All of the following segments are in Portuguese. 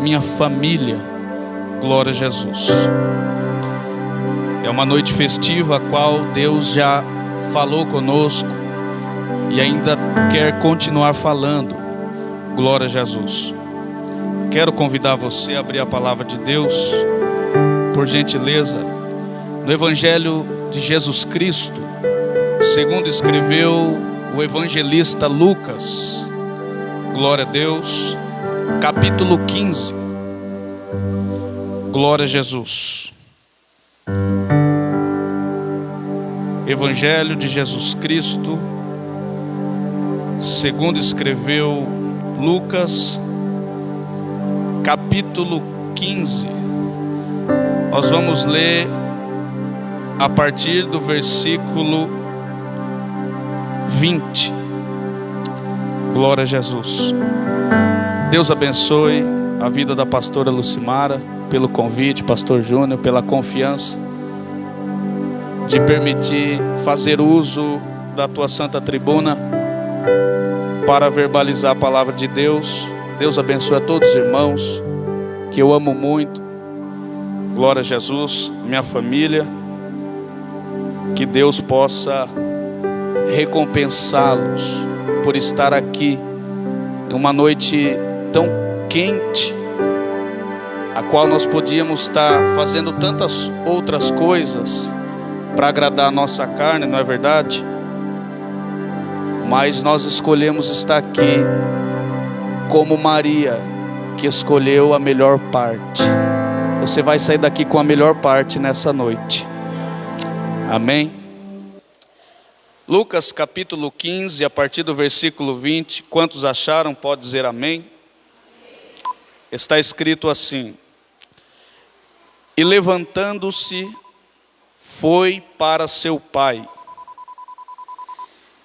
minha família. Glória a Jesus. É uma noite festiva a qual Deus já falou conosco e ainda quer continuar falando. Glória a Jesus. Quero convidar você a abrir a palavra de Deus, por gentileza, no Evangelho de Jesus Cristo, segundo escreveu o evangelista Lucas. Glória a Deus. Capítulo 15. Glória a Jesus. Evangelho de Jesus Cristo, segundo escreveu Lucas, capítulo 15. Nós vamos ler a partir do versículo 20. Glória a Jesus. Deus abençoe a vida da pastora Lucimara, pelo convite, pastor Júnior, pela confiança de permitir fazer uso da tua santa tribuna para verbalizar a palavra de Deus. Deus abençoe a todos os irmãos que eu amo muito. Glória a Jesus, minha família. Que Deus possa recompensá-los por estar aqui em uma noite tão quente, a qual nós podíamos estar fazendo tantas outras coisas para agradar a nossa carne, não é verdade? Mas nós escolhemos estar aqui como Maria, que escolheu a melhor parte. Você vai sair daqui com a melhor parte nessa noite. Amém? Lucas capítulo 15, a partir do versículo 20. Quantos acharam, pode dizer amém? Está escrito assim: e levantando-se, foi para seu pai.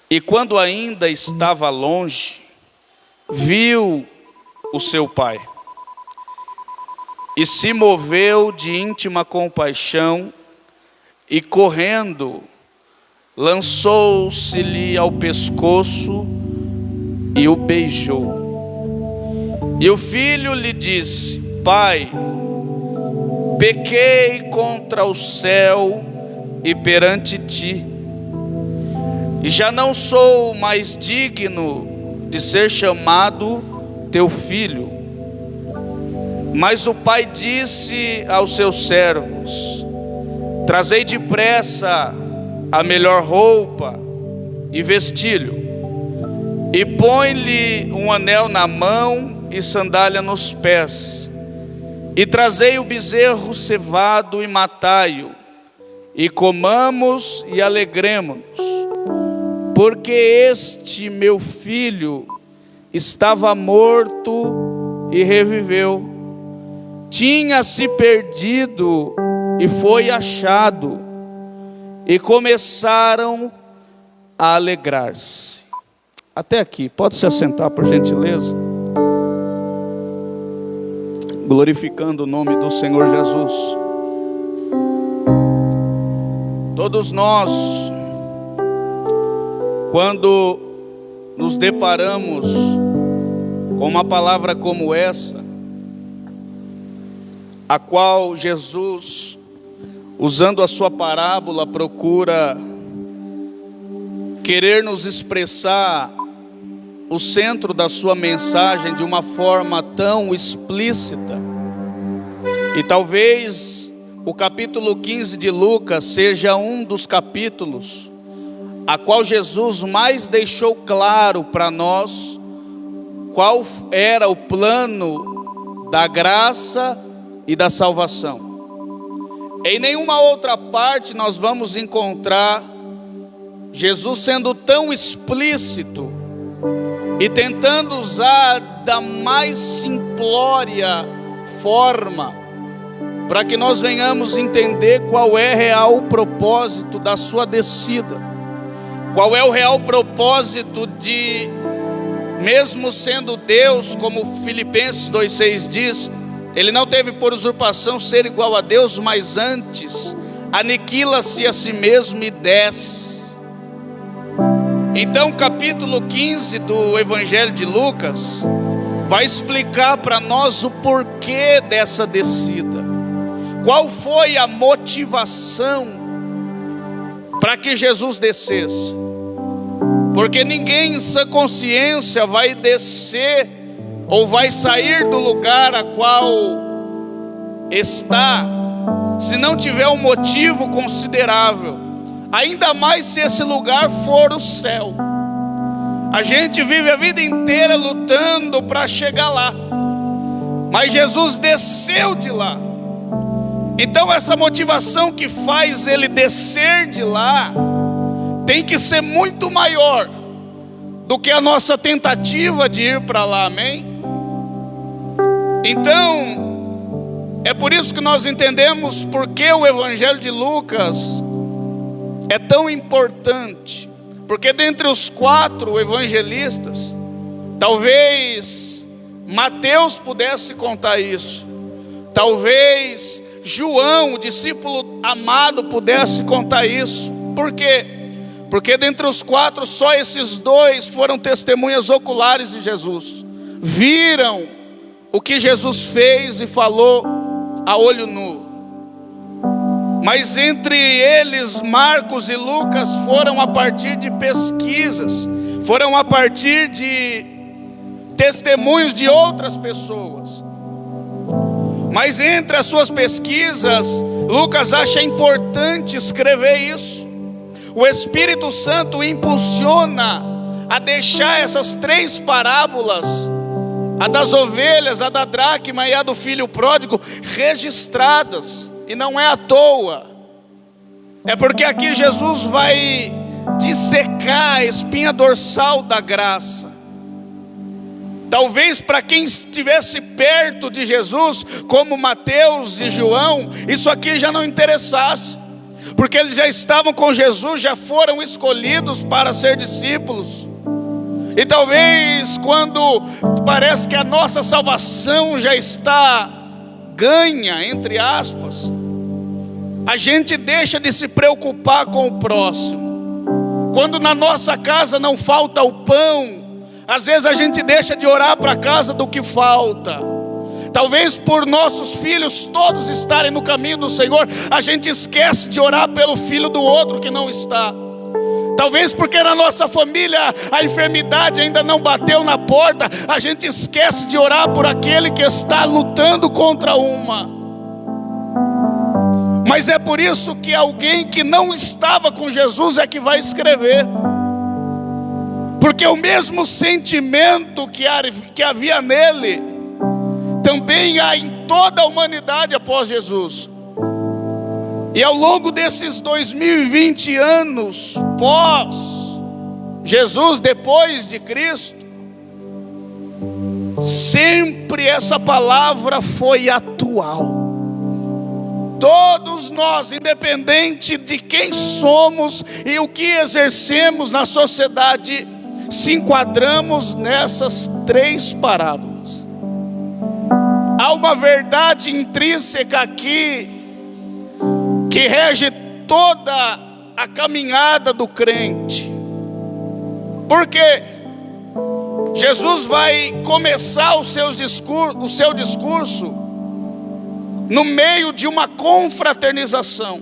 E quando ainda estava longe, viu o seu pai. E se moveu de íntima compaixão, e correndo, lançou-se-lhe ao pescoço e o beijou. E o filho lhe disse: Pai, pequei contra o céu e perante ti, e já não sou mais digno de ser chamado teu filho. Mas o pai disse aos seus servos: trazei depressa a melhor roupa e vestilho, e põe-lhe um anel na mão e sandália nos pés, e trazei o bezerro cevado e matai-o, e comamos e alegremo-nos, porque este meu filho estava morto e reviveu, tinha se perdido e foi achado. E começaram a alegrar-se. Até aqui, pode se assentar por gentileza. Glorificando o nome do Senhor Jesus. Todos nós, quando nos deparamos com uma palavra como essa, a qual Jesus, usando a sua parábola, procura querer nos expressar o centro da sua mensagem de uma forma tão explícita. E talvez o capítulo 15 de Lucas seja um dos capítulos a qual Jesus mais deixou claro para nós qual era o plano da graça e da salvação. Em nenhuma outra parte nós vamos encontrar Jesus sendo tão explícito e tentando usar da mais simplória forma para que nós venhamos entender qual é real o propósito da sua descida, qual é o real propósito de, mesmo sendo Deus, como Filipenses 2,6 diz, ele não teve por usurpação ser igual a Deus, mas antes aniquila-se a si mesmo e desce. Então capítulo 15 do Evangelho de Lucas vai explicar para nós o porquê dessa descida. Qual foi a motivação para que Jesus descesse? Porque ninguém em sã consciência vai descer ou vai sair do lugar a qual está, se não tiver um motivo considerável, ainda mais se esse lugar for o céu. A gente vive a vida inteira lutando para chegar lá, mas Jesus desceu de lá. Então essa motivação que faz ele descer de lá tem que ser muito maior do que a nossa tentativa de ir para lá, amém? Então, é por isso que nós entendemos porque o Evangelho de Lucas é tão importante. Porque dentre os 4 evangelistas, talvez Mateus pudesse contar isso. Talvez João, o discípulo amado, pudesse contar isso. Por quê? Porque dentre os 4, só esses 2 foram testemunhas oculares de Jesus. Viram o que Jesus fez e falou a olho nu. Mas entre eles, Marcos e Lucas foram a partir de pesquisas, foram a partir de testemunhos de outras pessoas. Mas entre as suas pesquisas, Lucas acha importante escrever isso. O Espírito Santo o impulsiona a deixar essas 3 parábolas, a das ovelhas, a da dracma e a do filho pródigo, registradas. E não é à toa, é porque aqui Jesus vai dissecar a espinha dorsal da graça. Talvez para quem estivesse perto de Jesus, como Mateus e João, isso aqui já não interessasse, porque eles já estavam com Jesus, já foram escolhidos para ser discípulos. E talvez quando parece que a nossa salvação já está ganha, entre aspas, a gente deixa de se preocupar com o próximo. Quando na nossa casa não falta o pão, às vezes a gente deixa de orar para a casa do que falta. Talvez por nossos filhos todos estarem no caminho do Senhor, a gente esquece de orar pelo filho do outro que não está. Talvez porque na nossa família a enfermidade ainda não bateu na porta, a gente esquece de orar por aquele que está lutando contra uma. Mas é por isso que alguém que não estava com Jesus é que vai escrever. Porque o mesmo sentimento que havia nele, também há em toda a humanidade após Jesus. E ao longo desses 2020 anos pós Jesus, depois de Cristo, sempre essa palavra foi atual. Todos nós, independente de quem somos e o que exercemos na sociedade, se enquadramos nessas 3 parábolas. Há uma verdade intrínseca aqui que rege toda a caminhada do crente. Porque Jesus vai começar o seu discurso no meio de uma confraternização.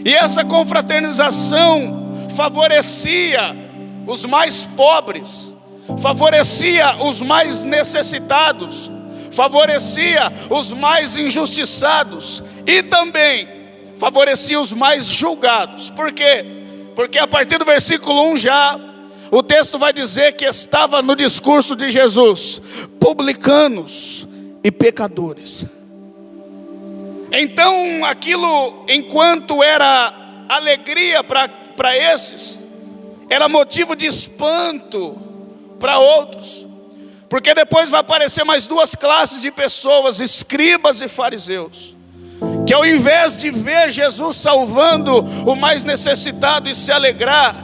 E essa confraternização favorecia os mais pobres, favorecia os mais necessitados, favorecia os mais injustiçados e também favorecia os mais julgados. Por quê? Porque a partir do versículo 1 já o texto vai dizer que estava no discurso de Jesus publicanos e pecadores. Então aquilo, enquanto era alegria para esses, era motivo de espanto para outros. Porque depois vai aparecer mais 2 classes de pessoas, escribas e fariseus, que ao invés de ver Jesus salvando o mais necessitado e se alegrar,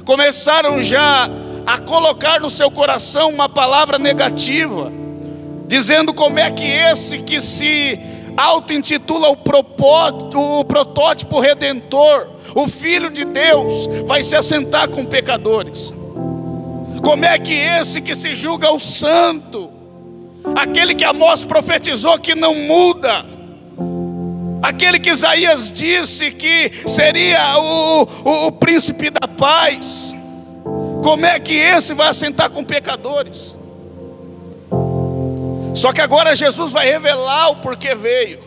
começaram já a colocar no seu coração uma palavra negativa, dizendo como é que esse que se auto-intitula o protótipo redentor, o Filho de Deus, vai se assentar com pecadores. Como é que esse que se julga o santo, aquele que Amós profetizou que não muda, aquele que Isaías disse que seria o príncipe da paz, como é que esse vai assentar com pecadores? Só que agora Jesus vai revelar o porquê veio.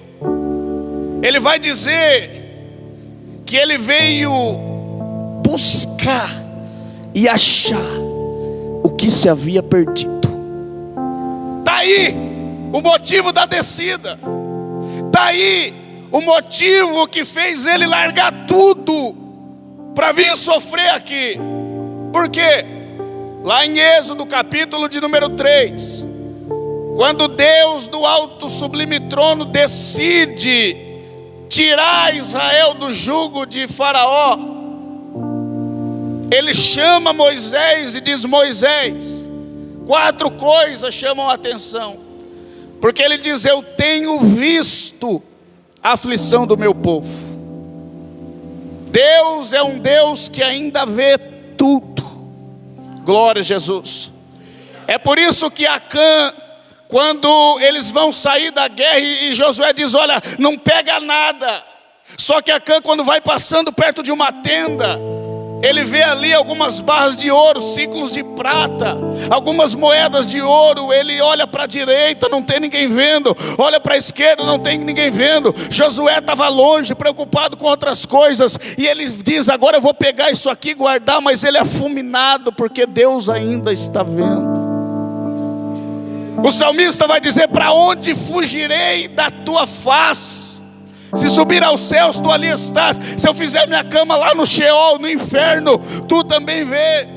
Ele vai dizer que ele veio buscar e achar o que se havia perdido. Está aí o motivo da descida. Está aí o motivo que fez ele largar tudo para vir sofrer aqui. Por quê? Lá em Êxodo capítulo de número 3, quando Deus do alto sublime trono decide tirar Israel do jugo de Faraó, ele chama Moisés e diz: Moisés, 4 coisas chamam a atenção, porque ele diz: eu tenho visto a aflição do meu povo. Deus é um Deus que ainda vê tudo. Glória a Jesus. É por isso que Acã, quando eles vão sair da guerra e Josué diz: olha, não pega nada. Só que Acã, quando vai passando perto de uma tenda, ele vê ali algumas barras de ouro, ciclos de prata, algumas moedas de ouro. Ele olha para a direita, não tem ninguém vendo. Olha para a esquerda, não tem ninguém vendo. Josué estava longe, preocupado com outras coisas. E ele diz: agora eu vou pegar isso aqui e guardar. Mas ele é fulminado, porque Deus ainda está vendo. O salmista vai dizer: para onde fugirei da tua face? Se subir aos céus, tu ali estás. Se eu fizer minha cama lá no Sheol, no inferno, tu também vê.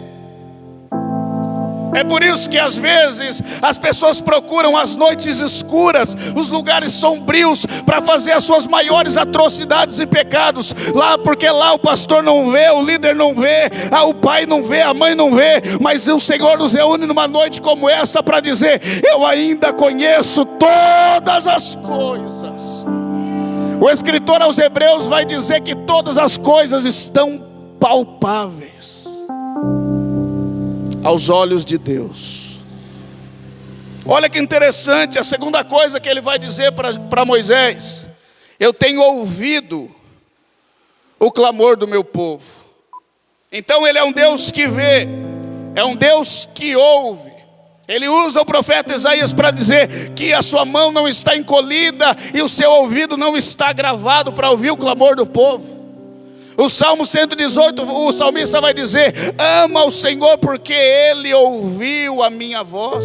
É por isso que às vezes as pessoas procuram as noites escuras, os lugares sombrios, para fazer as suas maiores atrocidades e pecados. Lá, porque lá o pastor não vê, o líder não vê, o pai não vê, a mãe não vê. Mas o Senhor nos reúne numa noite como essa para dizer: eu ainda conheço todas as coisas. O escritor aos Hebreus vai dizer que todas as coisas estão palpáveis aos olhos de Deus. Olha que interessante, a segunda coisa que ele vai dizer para Moisés: eu tenho ouvido o clamor do meu povo. Então ele é um Deus que vê, é um Deus que ouve. Ele usa o profeta Isaías para dizer que a sua mão não está encolhida e o seu ouvido não está gravado para ouvir o clamor do povo. O Salmo 118, o salmista vai dizer: ama o Senhor porque Ele ouviu a minha voz.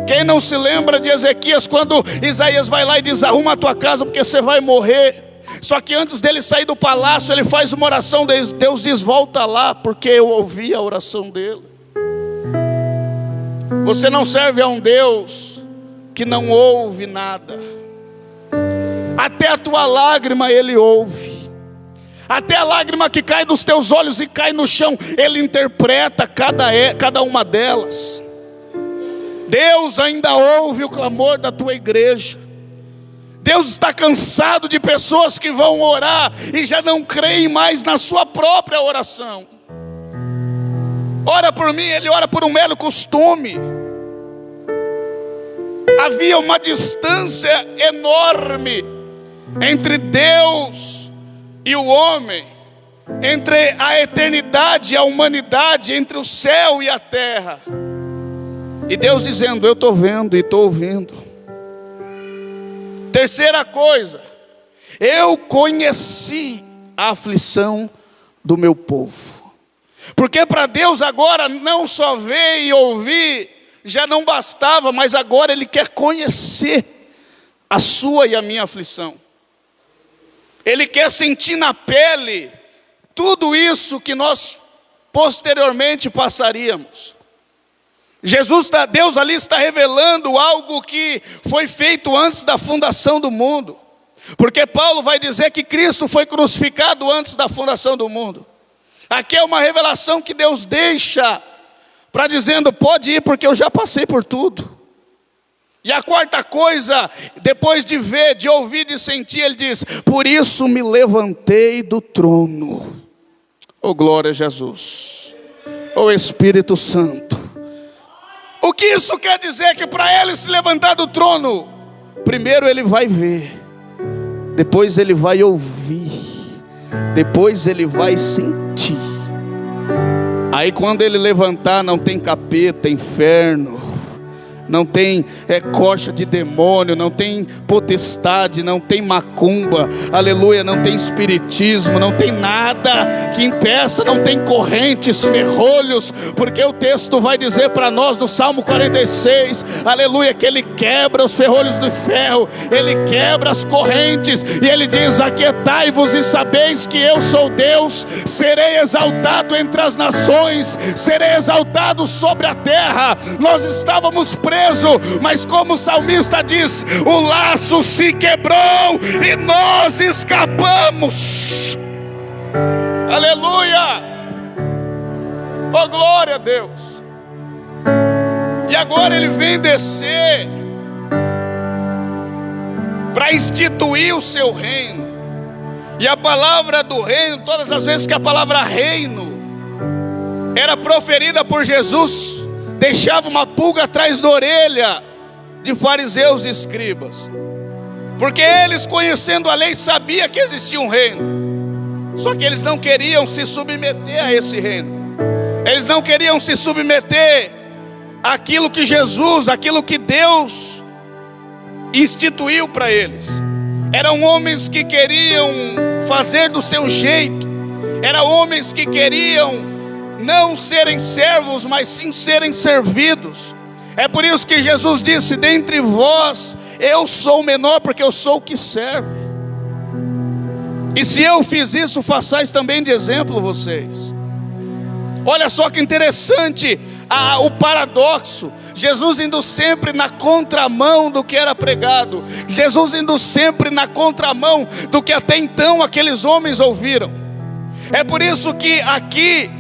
Quem não se lembra de Ezequias, quando Isaías vai lá e diz: arruma a tua casa porque você vai morrer. Só que antes dele sair do palácio, ele faz uma oração. Deus diz: volta lá, porque eu ouvi a oração dele. Você não serve a um Deus que não ouve nada. Até a tua lágrima Ele ouve. Até a lágrima que cai dos teus olhos e cai no chão, Ele interpreta cada uma delas. Deus ainda ouve o clamor da tua igreja. Deus está cansado de pessoas que vão orar e já não creem mais na sua própria oração. Ora por mim, ele ora por um mero costume. Havia uma distância enorme entre Deus e o homem, entre a eternidade e a humanidade, entre o céu e a terra. E Deus dizendo: eu estou vendo e estou ouvindo. Terceira coisa: eu conheci a aflição do meu povo. Porque para Deus agora não só ver e ouvir já não bastava, mas agora Ele quer conhecer a sua e a minha aflição. Ele quer sentir na pele tudo isso que nós posteriormente passaríamos. Deus ali está revelando algo que foi feito antes da fundação do mundo. Porque Paulo vai dizer que Cristo foi crucificado antes da fundação do mundo. Aqui é uma revelação que Deus deixa para dizendo: pode ir porque eu já passei por tudo. E a quarta coisa, depois de ver, de ouvir, de sentir, ele diz: por isso me levantei do trono. Oh, glória a Jesus. O Espírito Santo. O que isso quer dizer? Que para ele se levantar do trono, primeiro ele vai ver, depois ele vai ouvir, depois ele vai sentir. Aí quando ele levantar, não tem capeta, inferno, não tem coxa de demônio, não tem potestade, não tem macumba, aleluia, não tem espiritismo, não tem nada que impeça, não tem correntes, ferrolhos, porque o texto vai dizer para nós no Salmo 46, aleluia, que ele quebra os ferrolhos do ferro, ele quebra as correntes, e ele diz: aquietai-vos e sabeis que eu sou Deus, serei exaltado entre as nações, serei exaltado sobre a terra. Nós estávamos presos, mas como o salmista diz, o laço se quebrou e nós escapamos. Aleluia, oh glória a Deus. E agora ele vem descer para instituir o seu reino. E a palavra do reino, todas as vezes que a palavra reino era proferida por Jesus, deixava uma pulga atrás da orelha de fariseus e escribas, porque eles, conhecendo a lei, sabiam que existia um reino, só que eles não queriam se submeter a esse reino, eles não queriam se submeter àquilo que Jesus, aquilo que Deus instituiu para eles. Eram homens que queriam fazer do seu jeito, eram homens que queriam não serem servos, mas sim serem servidos. É por isso que Jesus disse: dentre vós eu sou o menor, porque eu sou o que serve. E se eu fiz isso, façais também de exemplo vocês. Olha só que interessante o paradoxo. Jesus indo sempre na contramão do que era pregado, Jesus indo sempre na contramão do que até então aqueles homens ouviram. É por isso que aqui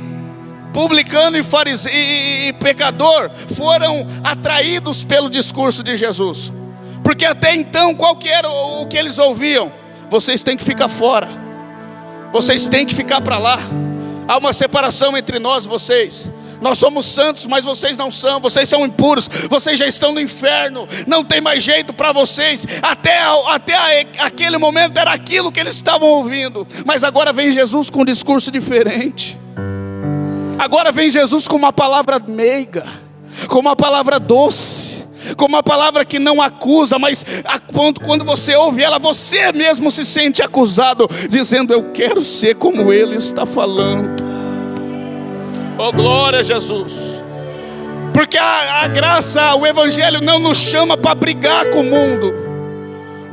publicano e fariseu e pecador foram atraídos pelo discurso de Jesus, porque até então qual que era o que eles ouviam? Vocês têm que ficar fora, vocês têm que ficar para lá, há uma separação entre nós e vocês, nós somos santos, mas vocês não são, vocês são impuros, vocês já estão no inferno, não tem mais jeito para vocês. Até aquele momento era aquilo que eles estavam ouvindo, mas agora vem Jesus com um discurso diferente. Agora vem Jesus com uma palavra meiga, com uma palavra doce, com uma palavra que não acusa, mas quando você ouve ela, você mesmo se sente acusado, dizendo: eu quero ser como Ele está falando. Oh glória a Jesus. Porque a graça, o Evangelho não nos chama para brigar com o mundo,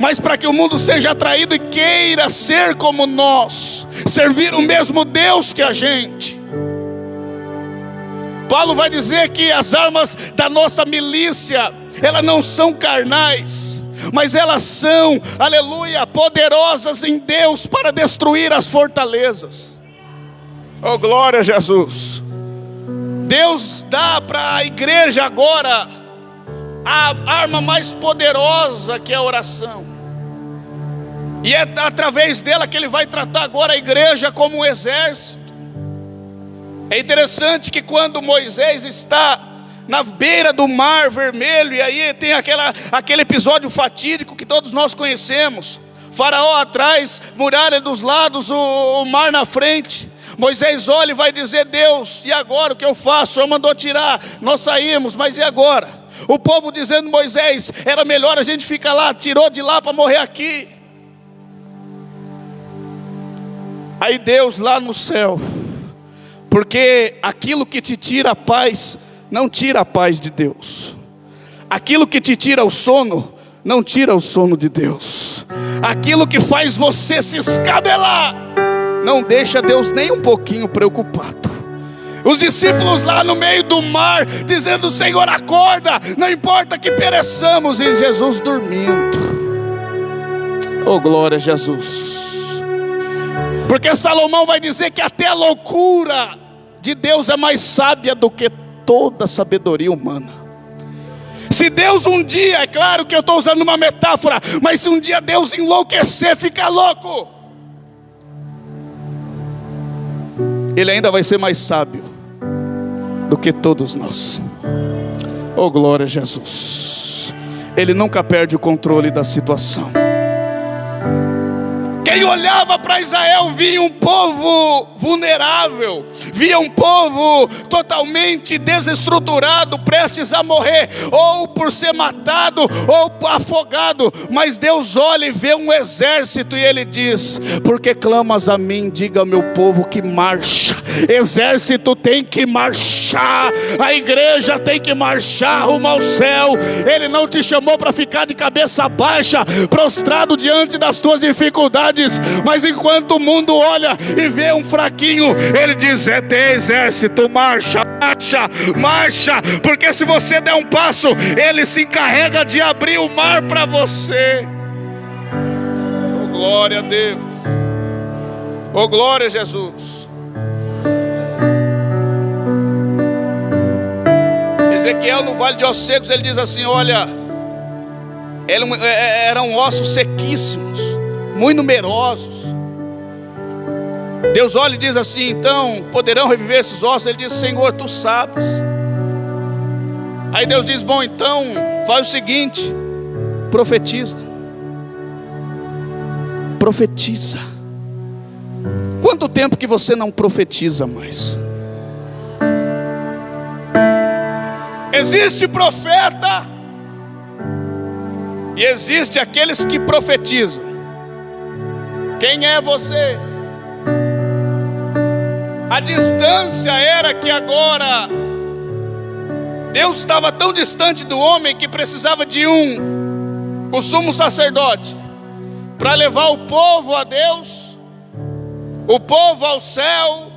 mas para que o mundo seja atraído e queira ser como nós, servir o mesmo Deus que a gente. Paulo vai dizer que as armas da nossa milícia, elas não são carnais, mas elas são, aleluia, poderosas em Deus para destruir as fortalezas. Oh glória a Jesus. Deus dá para a igreja agora a arma mais poderosa, que é a oração, e é através dela que Ele vai tratar agora a igreja como um exército. É interessante que quando Moisés está na beira do mar vermelho, e aí tem aquele episódio fatídico que todos nós conhecemos, Faraó atrás, muralha dos lados, o mar na frente. Moisés olha e vai dizer: Deus, e agora o que eu faço? O Senhor mandou tirar, nós saímos, mas e agora? O povo dizendo: Moisés, era melhor a gente ficar lá, tirou de lá para morrer aqui. Aí Deus lá no céu, porque aquilo que te tira a paz, não tira a paz de Deus. Aquilo que te tira o sono, não tira o sono de Deus. Aquilo que faz você se escabelar, não deixa Deus nem um pouquinho preocupado. Os discípulos lá no meio do mar, dizendo: Senhor, acorda, não importa que pereçamos. E Jesus dormindo. Oh glória a Jesus. Porque Salomão vai dizer que até a loucura de Deus é mais sábia do que toda a sabedoria humana. Se Deus um dia, é claro que eu estou usando uma metáfora, mas se um dia Deus enlouquecer, ficar louco, Ele ainda vai ser mais sábio do que todos nós. Oh, glória a Jesus. Ele nunca perde o controle da situação. Quem olhava para Israel via um povo vulnerável, via um povo totalmente desestruturado, prestes a morrer, ou por ser matado, ou afogado. Mas Deus olha e vê um exército e Ele diz: porque clamas a mim, diga ao meu povo que marcha. Exército tem que marchar, a igreja tem que marchar rumo ao céu. Ele não te chamou para ficar de cabeça baixa, prostrado diante das tuas dificuldades. Mas enquanto o mundo olha e vê um fraquinho, Ele diz: tem exército, marcha, marcha, marcha. Porque se você der um passo, Ele se encarrega de abrir o mar para você. Oh, glória a Deus. Oh, glória a Jesus. Ezequiel, no vale de ossos secos, ele diz assim: olha, eram ossos sequíssimos, muito numerosos. Deus olha e diz assim: então, poderão reviver esses ossos? Ele diz: Senhor, tu sabes. Aí Deus diz: bom, então, faz o seguinte, profetiza. Profetiza. Quanto tempo que você não profetiza mais? Existe profeta e existe aqueles que profetizam. Quem é você? A distância era que agora Deus estava tão distante do homem que precisava de o sumo sacerdote, para levar o povo a Deus, o povo ao céu,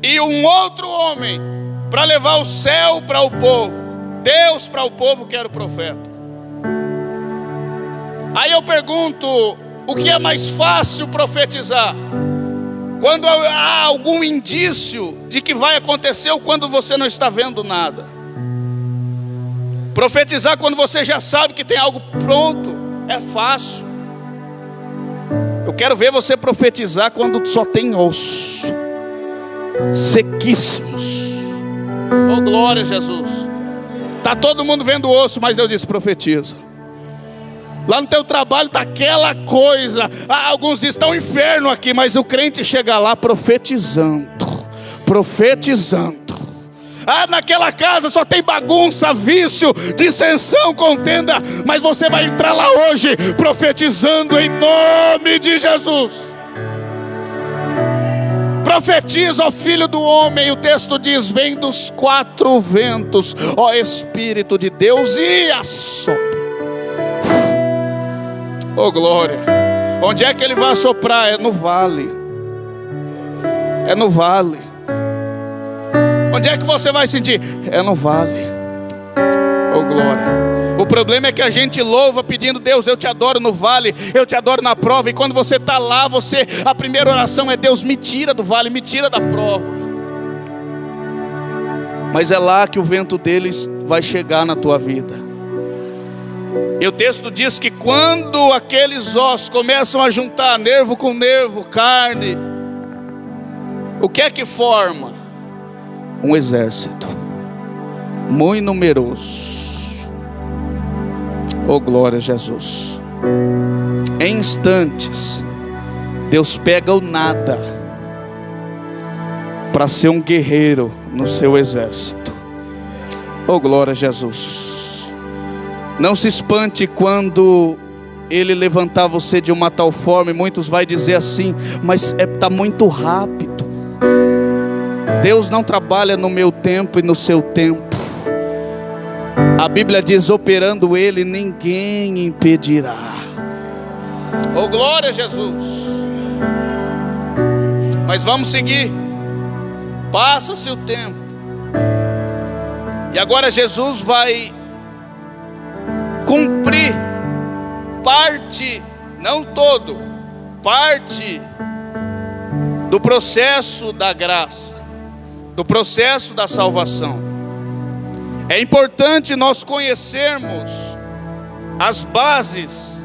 e um outro homem para levar o céu para o povo, Deus para o povo, que era o profeta. Aí eu pergunto: o que é mais fácil profetizar? Quando há algum indício de que vai acontecer, ou quando você não está vendo nada? Profetizar quando você já sabe que tem algo pronto é fácil. Eu quero ver você profetizar quando só tem osso, sequíssimos. Oh, glória a Jesus. Está todo mundo vendo osso, mas Deus diz: profetiza. Lá no teu trabalho está aquela coisa. Alguns dizem: está um inferno aqui. Mas o crente chega lá profetizando. Profetizando. Naquela casa só tem bagunça, vício, dissensão, contenda. Mas você vai entrar lá hoje profetizando em nome de Jesus. Profetiza, ó filho do homem. O texto diz: vem dos quatro ventos, ó Espírito de Deus, e assopra. Oh, glória. Onde é que ele vai assoprar? É no vale. É no vale. Onde é que você vai sentir? É no vale. Oh, glória. O problema é que a gente louva pedindo: Deus, eu te adoro no vale, eu te adoro na prova. E quando você está lá, a primeira oração é: Deus, me tira do vale, me tira da prova. Mas é lá que o vento deles vai chegar na tua vida. E o texto diz que quando aqueles ossos começam a juntar nervo com nervo, carne, o que é que forma? Um exército muito numeroso. Oh, glória a Jesus. Em instantes, Deus pega o nada para ser um guerreiro no seu exército. Oh, glória a Jesus. Não se espante quando Ele levantar você de uma tal forma, e muitos vai dizer assim: mas está muito rápido. Deus não trabalha no meu tempo e no seu tempo. A Bíblia diz: operando Ele, ninguém impedirá. Oh, glória a Jesus. Mas vamos seguir. Passa-se o tempo. E agora Jesus vai cumprir parte, não todo, parte do processo da graça, do processo da salvação. É importante nós conhecermos as bases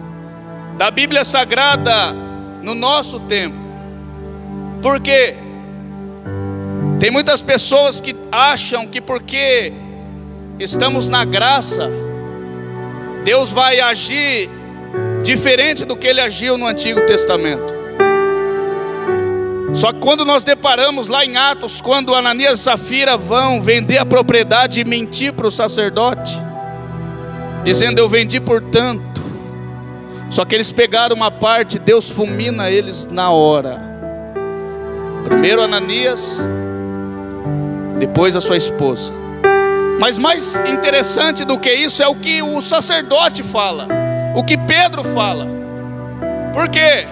da Bíblia Sagrada no nosso tempo. Por quê? Tem muitas pessoas que acham que porque estamos na graça, Deus vai agir diferente do que Ele agiu no Antigo Testamento. Só que quando nós deparamos lá em Atos, quando Ananias e Safira vão vender a propriedade e mentir para o sacerdote, dizendo: eu vendi por tanto. Só que eles pegaram uma parte, Deus fulmina eles na hora. Primeiro Ananias, depois a sua esposa. Mas mais interessante do que isso é o que o sacerdote fala, o que Pedro fala. Por quê?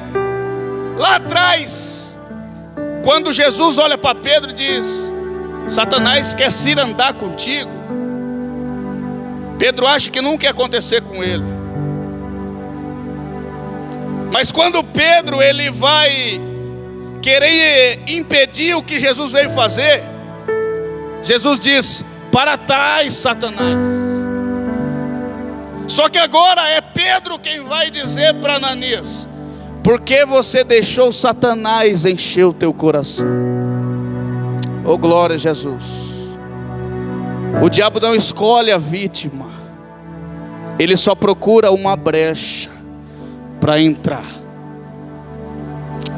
Lá atrás, quando Jesus olha para Pedro e diz: Satanás quer se andar contigo, Pedro acha que nunca ia acontecer com ele. Mas quando Pedro ele vai querer impedir o que Jesus veio fazer, Jesus diz: para trás, Satanás. Só que agora é Pedro quem vai dizer para Ananias: por que você deixou Satanás encher o teu coração? Oh, glória a Jesus. O diabo não escolhe a vítima, ele só procura uma brecha para entrar.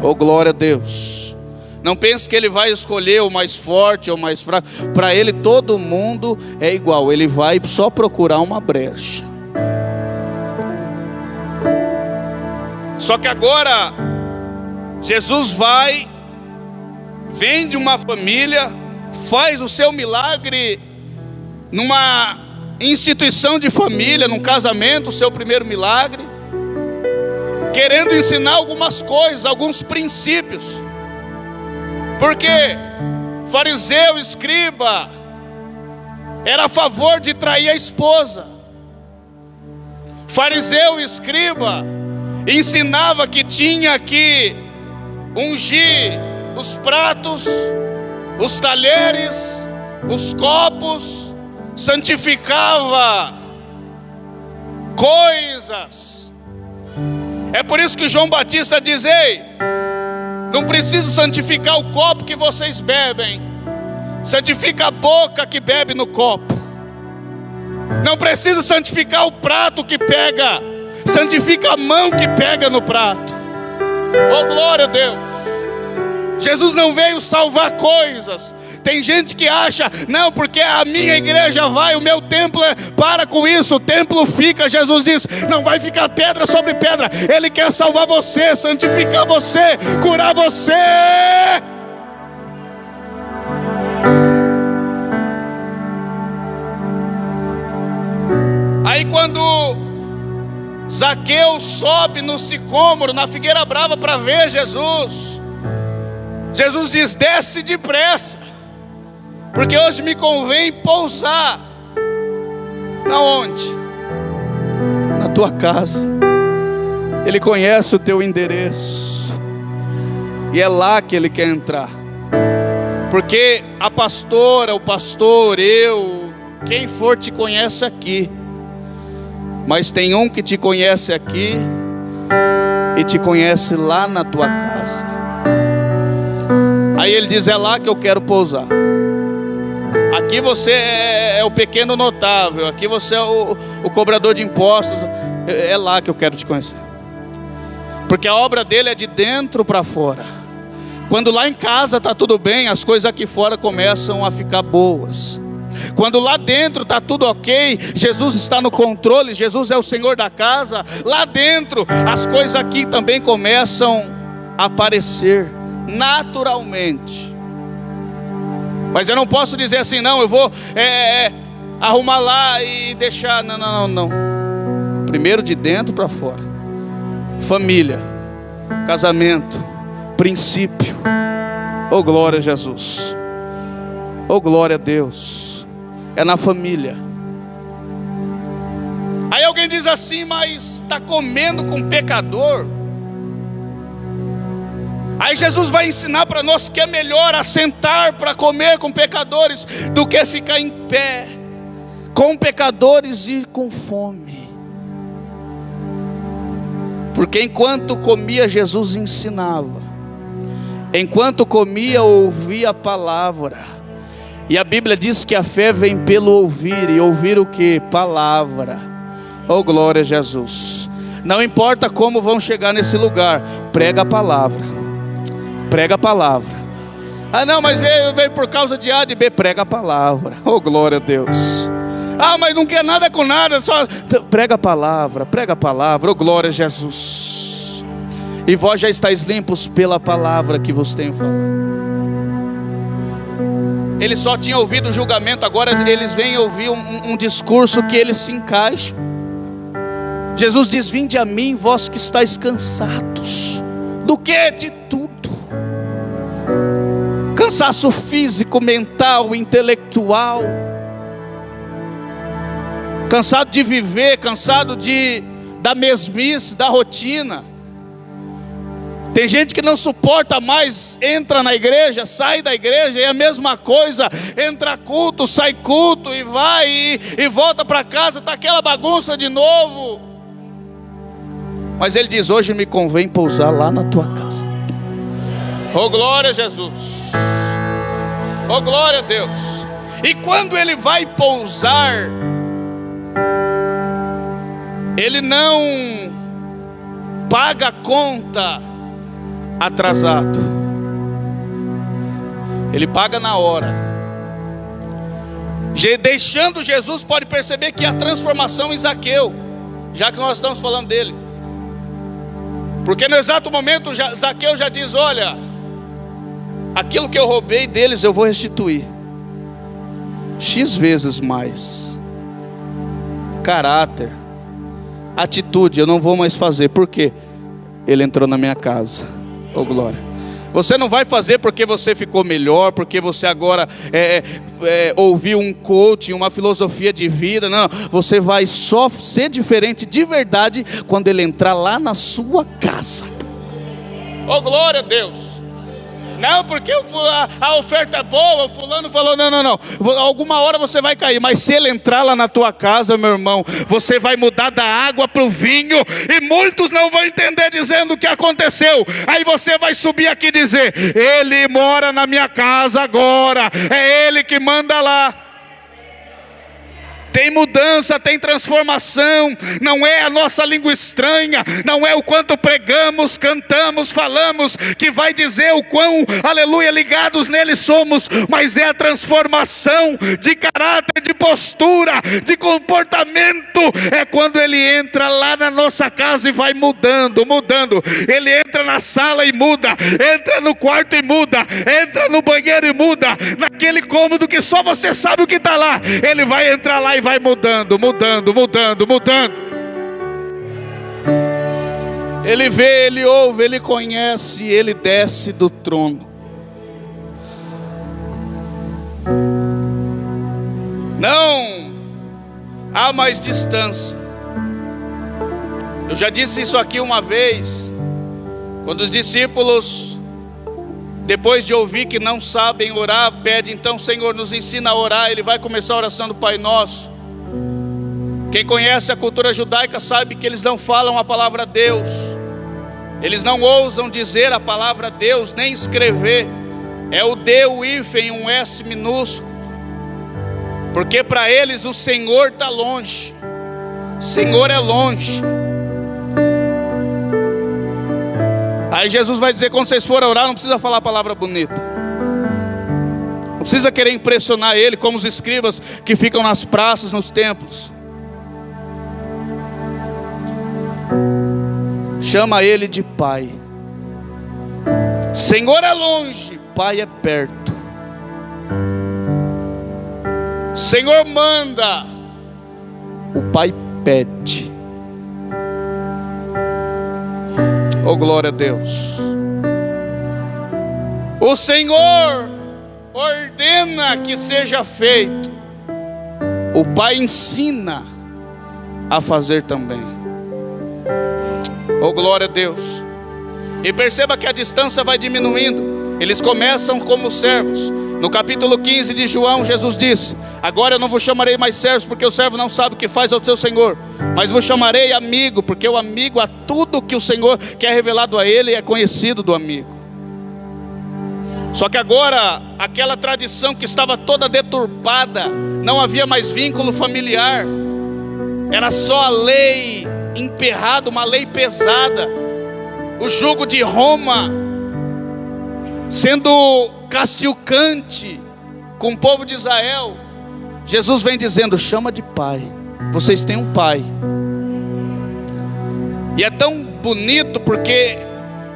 Oh, glória a Deus. Não pense que ele vai escolher o mais forte ou o mais fraco. Para ele todo mundo é igual. Ele vai só procurar uma brecha. Só que agora Jesus vai, vem de uma família, faz o seu milagre numa instituição de família, num casamento, o seu primeiro milagre, querendo ensinar algumas coisas, alguns princípios. Porque fariseu, escriba, era a favor de trair a esposa. Fariseu, escriba, ensinava que tinha que ungir os pratos, os talheres, os copos, santificava coisas. É por isso que João Batista diz: ei, não preciso santificar o copo que vocês bebem, santifica a boca que bebe no copo. Não precisa santificar o prato que pega, santifica a mão que pega no prato. Oh, glória a Deus. Jesus não veio salvar coisas. Tem gente que acha: não, porque a minha igreja vai, o meu templo para com isso, o templo fica. Jesus diz: não vai ficar pedra sobre pedra. Ele quer salvar você, santificar você, curar você. Aí quando Zaqueu sobe no sicômoro, na figueira brava, para ver Jesus, Jesus diz: desce depressa, porque hoje me convém pousar. Na onde? Na tua casa. Ele conhece o teu endereço, e é lá que Ele quer entrar. Porque a pastora, o pastor, eu, quem for te conhece aqui, mas tem um que te conhece aqui e te conhece lá na tua casa. Aí Ele diz: é lá que eu quero pousar. Aqui você é o pequeno notável, aqui você é o cobrador de impostos. É lá que eu quero te conhecer. Porque a obra dele é de dentro para fora. Quando lá em casa está tudo bem, as coisas aqui fora começam a ficar boas. Quando lá dentro está tudo ok, Jesus está no controle, Jesus é o Senhor da casa, lá dentro as coisas aqui também começam a aparecer naturalmente. Mas eu não posso dizer assim: não, eu vou arrumar lá e deixar. Não. Primeiro de dentro para fora. Família, casamento, princípio. Oh, glória a Jesus. Oh, glória a Deus. É na família. Aí alguém diz assim: mas está comendo com pecador? Aí Jesus vai ensinar para nós que é melhor assentar para comer com pecadores do que ficar em pé com pecadores e com fome. Porque enquanto comia, Jesus ensinava. enquanto comia, ouvia a palavra. E a Bíblia diz que a fé vem pelo ouvir, e ouvir o que? Palavra. Oh, glória a Jesus. Não importa como vão chegar nesse lugar, prega a palavra. Prega a palavra. Ah não, mas veio por causa de A, de B. Prega a palavra. Oh, glória a Deus. Ah, mas não quer nada com nada, só prega a palavra, prega a palavra. Oh, glória a Jesus. E vós já estáis limpos pela palavra que vos tenho falado. Eles só tinham ouvido o julgamento, agora eles vêm ouvir um discurso que eles se encaixam. Jesus diz: vinde a mim, vós que estáis cansados. Do que? De tudo. Cansaço físico, mental, intelectual. Cansado de viver, cansado da mesmice, da rotina. Tem gente que não suporta mais, entra na igreja, sai da igreja, e é a mesma coisa, entra culto, sai culto, e vai, e volta para casa, está aquela bagunça de novo. Mas ele diz: hoje me convém pousar lá na tua casa. Oh, glória a Jesus. Oh, glória a Deus. E quando ele vai pousar, ele não paga a conta atrasado, ele paga na hora. Deixando Jesus, pode perceber que a transformação em Zaqueu, já que nós estamos falando dele, porque no exato momento Zaqueu já diz: olha, aquilo que eu roubei deles eu vou restituir, X vezes mais. Caráter, atitude, eu não vou mais fazer. Por quê? Ele entrou na minha casa. Oh, glória. Você não vai fazer porque você ficou melhor, porque você agora ouviu um coaching, uma filosofia de vida. Não, você vai só ser diferente de verdade quando ele entrar lá na sua casa. Oh, glória a Deus. Não, porque a oferta é boa, o fulano falou, não, alguma hora você vai cair, mas se ele entrar lá na tua casa, meu irmão, você vai mudar da água para o vinho, e muitos não vão entender dizendo o que aconteceu. Aí você vai subir aqui e dizer: ele mora na minha casa agora, é ele que manda lá. Tem mudança, tem transformação. Não é a nossa língua estranha, não é o quanto pregamos, cantamos, falamos que vai dizer o quão, aleluia, ligados nele somos, mas é a transformação de caráter, de postura, de comportamento. É quando ele entra lá na nossa casa e vai mudando. Ele entra na sala e muda, entra no quarto e muda, entra no banheiro e muda, naquele cômodo que só você sabe o que está lá, ele vai entrar lá e vai mudando. Ele vê, ele ouve, ele conhece, ele desce do trono. Não há mais distância. Eu já disse isso aqui uma vez, quando os discípulos, depois de ouvir que não sabem orar, pede então: Senhor, nos ensina a orar. Ele vai começar a oração do Pai Nosso. Quem conhece a cultura judaica sabe que eles não falam a palavra Deus, eles não ousam dizer a palavra Deus, nem escrever. É o D, o hífen, um S minúsculo, porque para eles o Senhor está longe. Senhor é longe. Aí Jesus vai dizer: quando vocês forem orar, não precisa falar a palavra bonita, não precisa querer impressionar ele como os escribas que ficam nas praças, nos templos. Chama ele de Pai. Senhor é longe, Pai é perto. Senhor manda, o Pai pede. Oh, glória a Deus. O Senhor ordena que seja feito, o Pai ensina a fazer também. Oh, glória a Deus. E perceba que a distância vai diminuindo. Eles começam como servos. No capítulo 15 de João, Jesus disse: agora eu não vos chamarei mais servos, porque o servo não sabe o que faz ao seu senhor, mas vos chamarei amigo, porque o amigo, a tudo que o Senhor quer revelado a ele, é conhecido do amigo. Só que agora, aquela tradição que estava toda deturpada, não havia mais vínculo familiar, era só a lei emperrada, uma lei pesada, o jugo de Roma sendo castigante com o povo de Israel. Jesus vem dizendo: chama de pai, vocês têm um pai. E é tão bonito porque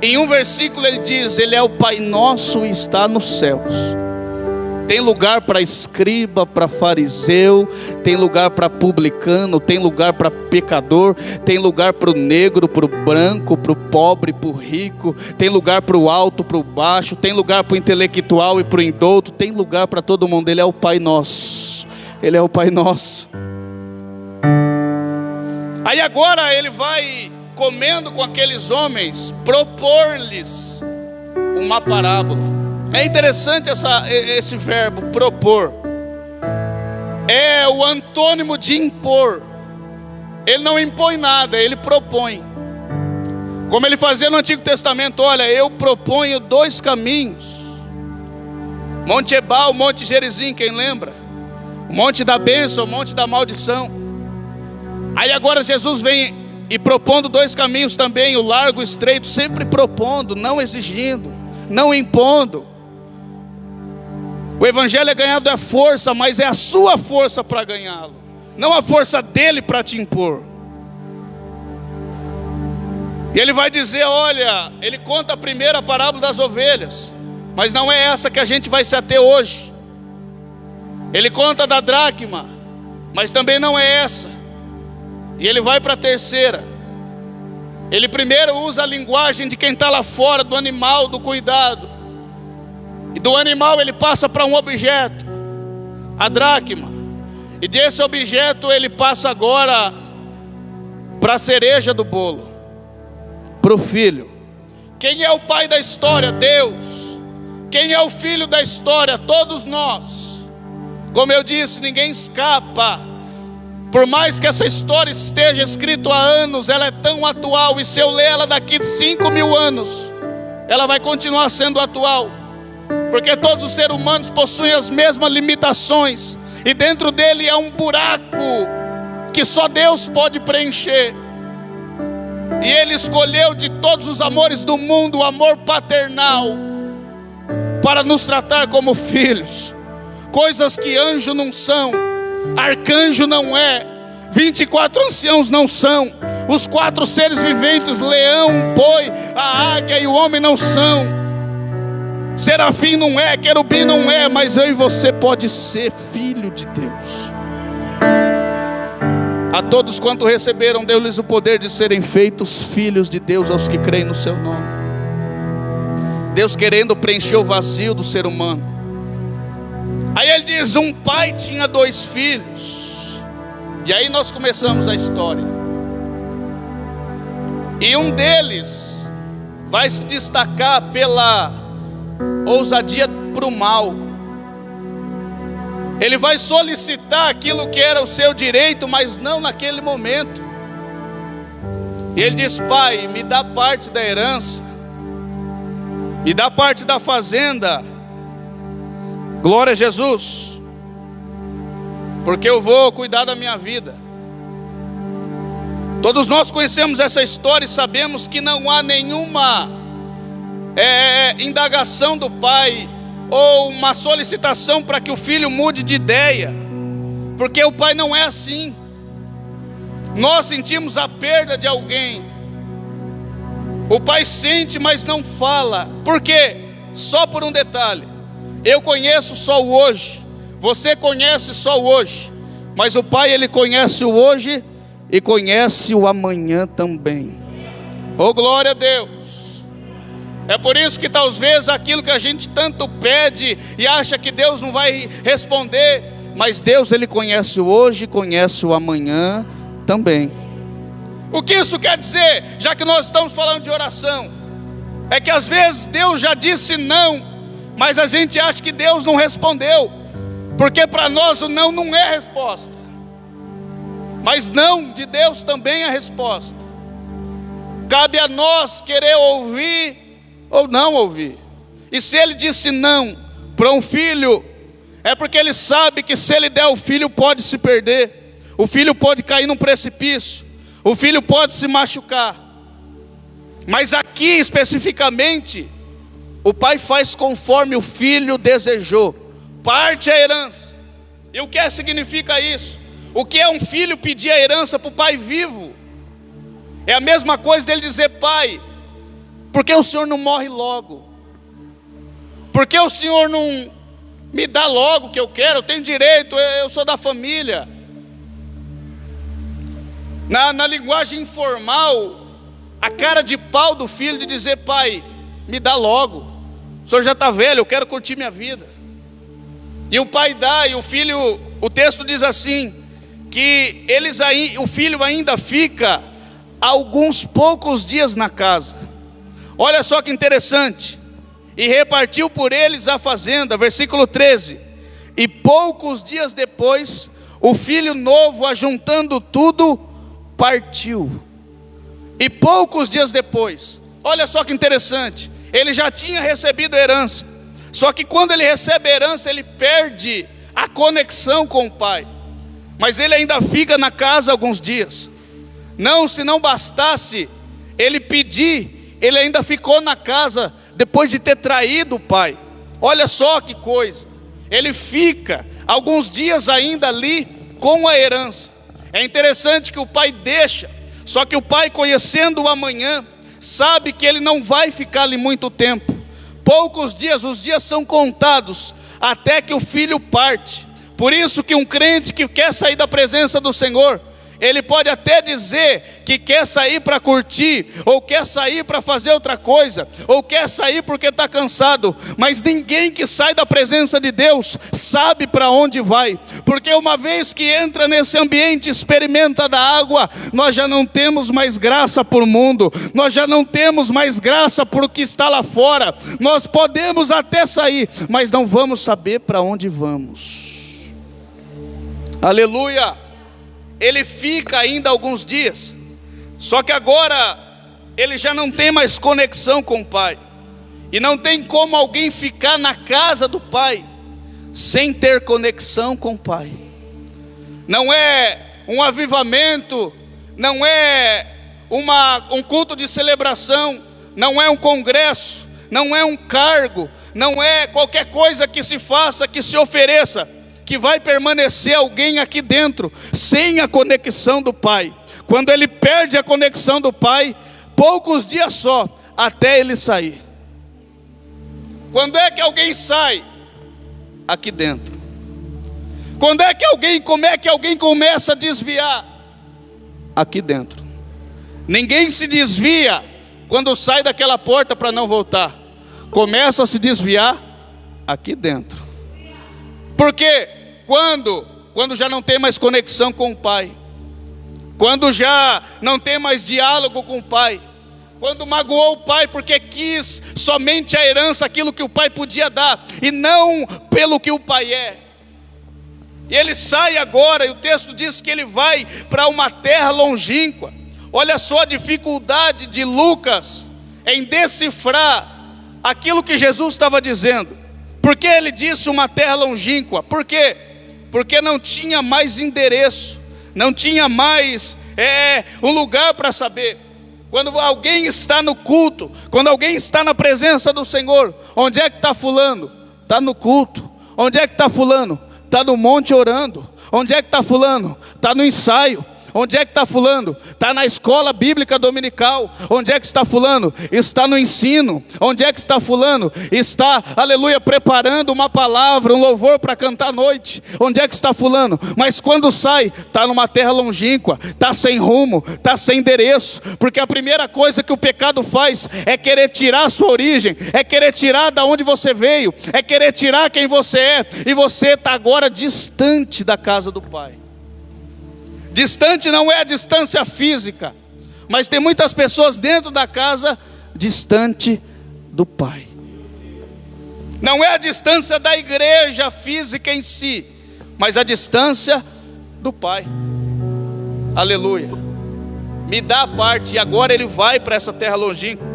em um versículo ele diz: ele é o Pai nosso e está nos céus. Tem lugar para escriba, para fariseu, tem lugar para publicano, tem lugar para pecador, tem lugar para o negro, para o branco, para o pobre, para o rico, tem lugar para o alto, para o baixo, tem lugar para o intelectual e para o indouto, tem lugar para todo mundo. Ele é o Pai nosso, ele é o Pai nosso. Aí agora ele vai, comendo com aqueles homens, propor-lhes uma parábola. É interessante esse verbo, propor. É o antônimo de impor. Ele não impõe nada, ele propõe. Como ele fazia no Antigo Testamento: olha, eu proponho 2 caminhos. Monte Ebal, Monte Gerizim, quem lembra? O monte da bênção, o monte da maldição. Aí agora Jesus vem e propondo 2 caminhos também, o largo e o estreito, sempre propondo, não exigindo, não impondo. O evangelho é ganhado à força, mas é a sua força para ganhá-lo, não a força dele para te impor. E ele vai dizer, olha, ele conta a primeira parábola das ovelhas, mas não é essa que a gente vai se ater hoje. Ele conta da dracma, mas também não é essa. E ele vai para a terceira. Ele primeiro usa a linguagem de quem está lá fora, do animal, do cuidado. E do animal ele passa para um objeto, a dracma. E desse objeto ele passa agora para a cereja do bolo, para o filho. Quem é o pai da história? Deus. Quem é o filho da história? Todos nós. Como eu disse, ninguém escapa. Por mais que essa história esteja escrita há anos, ela é tão atual. E se eu ler ela daqui 5.000 anos, ela vai continuar sendo atual. Porque todos os seres humanos possuem as mesmas limitações. E dentro dele é um buraco que só Deus pode preencher. E ele escolheu de todos os amores do mundo o amor paternal, para nos tratar como filhos. Coisas que anjo não são, arcanjo não é, 24 anciãos não são, os 4 seres viventes, leão, boi, a águia e o homem não são, serafim não é, querubim não é, mas eu e você pode ser filho de Deus. A todos quanto receberam, deu-lhes o poder de serem feitos filhos de Deus, aos que creem no seu nome. Deus querendo preencher o vazio do ser humano. Aí ele diz: um pai tinha 2 filhos. E aí nós começamos a história. E um deles vai se destacar pela ousadia para o mal. Ele vai solicitar aquilo que era o seu direito, mas não naquele momento. E ele diz: pai, me dá parte da herança, me dá parte da fazenda. Glória a Jesus, porque eu vou cuidar da minha vida. Todos nós conhecemos essa história e sabemos que não há nenhuma indagação do pai, ou uma solicitação para que o filho mude de ideia, porque o pai não é assim. Nós sentimos a perda de alguém, o pai sente, mas não fala. Por quê? Só por um detalhe: eu conheço só o hoje, você conhece só o hoje, mas o pai, ele conhece o hoje e conhece o amanhã também. Oh, glória a Deus! É por isso que talvez aquilo que a gente tanto pede e acha que Deus não vai responder, mas Deus, ele conhece o hoje, conhece o amanhã também. O que isso quer dizer? Já que nós estamos falando de oração, é que às vezes Deus já disse não, mas a gente acha que Deus não respondeu, porque para nós o não é resposta. Mas não de Deus também é resposta. Cabe a nós querer ouvir ou não ouvir. E se ele disse não para um filho, é porque ele sabe que se ele der, o filho pode se perder, o filho pode cair num precipício, o filho pode se machucar. Mas aqui especificamente, o pai faz conforme o filho desejou, parte a herança. E o que significa isso? O que é um filho pedir a herança para o pai vivo? É a mesma coisa dele dizer: pai, por que o senhor não morre logo? Por que o senhor não me dá logo o que eu quero? Eu tenho direito, eu sou da família. Na linguagem informal, a cara de pau do filho de dizer: pai, me dá logo, o senhor já está velho, eu quero curtir minha vida. E o pai dá, e o filho, o texto diz assim, que o filho ainda fica alguns poucos dias na casa. Olha só que interessante. E repartiu por eles a fazenda, versículo 13. E poucos dias depois, o filho novo, ajuntando tudo, partiu. E poucos dias depois, olha só que interessante, ele já tinha recebido a herança. Só que quando ele recebe a herança, ele perde a conexão com o pai. Mas ele ainda fica na casa alguns dias. Não, se não bastasse ele pedir, ele ainda ficou na casa depois de ter traído o pai. Olha só que coisa. Ele fica alguns dias ainda ali com a herança. É interessante que o pai deixa. Só que o pai, conhecendo o amanhã, sabe que ele não vai ficar ali muito tempo. Poucos dias, os dias são contados, até que o filho parte. Por isso que um crente que quer sair da presença do Senhor, ele pode até dizer que quer sair para curtir, ou quer sair para fazer outra coisa, ou quer sair porque está cansado, mas ninguém que sai da presença de Deus sabe para onde vai, porque uma vez que entra nesse ambiente, experimenta da água, nós já não temos mais graça por mundo, nós já não temos mais graça por o que está lá fora. Nós podemos até sair, mas não vamos saber para onde vamos. Aleluia. Ele fica ainda alguns dias, só que agora ele já não tem mais conexão com o pai, e não tem como alguém ficar na casa do pai sem ter conexão com o pai. Não é um avivamento, não é um culto de celebração, não é um congresso, não é um cargo, não é qualquer coisa que se faça, que se ofereça, que vai permanecer alguém aqui dentro sem a conexão do pai. Quando ele perde a conexão do pai, poucos dias só até ele sair. Quando é que alguém sai? Aqui dentro. Quando é que como é que alguém começa a desviar? Aqui dentro. Ninguém se desvia quando sai daquela porta para não voltar. Começa a se desviar aqui dentro. Porque quando já não tem mais conexão com o pai, quando já não tem mais diálogo com o pai, quando magoou o pai porque quis somente a herança, aquilo que o pai podia dar, e não pelo que o pai é. E ele sai agora, e o texto diz que ele vai para uma terra longínqua. Olha só a dificuldade de Lucas em decifrar aquilo que Jesus estava dizendo. Por que ele disse uma terra longínqua? Por quê? Porque não tinha mais endereço, não tinha mais um lugar para saber. Quando alguém está no culto, quando alguém está na presença do Senhor, onde é que está fulano? Está no culto. Onde é que está fulano? Está no monte orando. Onde é que está fulano? Está no ensaio. Onde é que está fulano? Está na escola bíblica dominical. Onde é que está fulano? Está no ensino. Onde é que está fulano? Está, aleluia, preparando uma palavra, um louvor para cantar à noite. Onde é que está fulano? Mas quando sai, está numa terra longínqua, está sem rumo, está sem endereço. Porque a primeira coisa que o pecado faz é querer tirar a sua origem, é querer tirar da onde você veio, é querer tirar quem você é. E você está agora distante da casa do Pai. Distante não é a distância física, mas tem muitas pessoas dentro da casa distante do Pai. Não é a distância da igreja física em si, mas a distância do Pai. Aleluia. Me dá a parte, e agora ele vai para essa terra longínqua.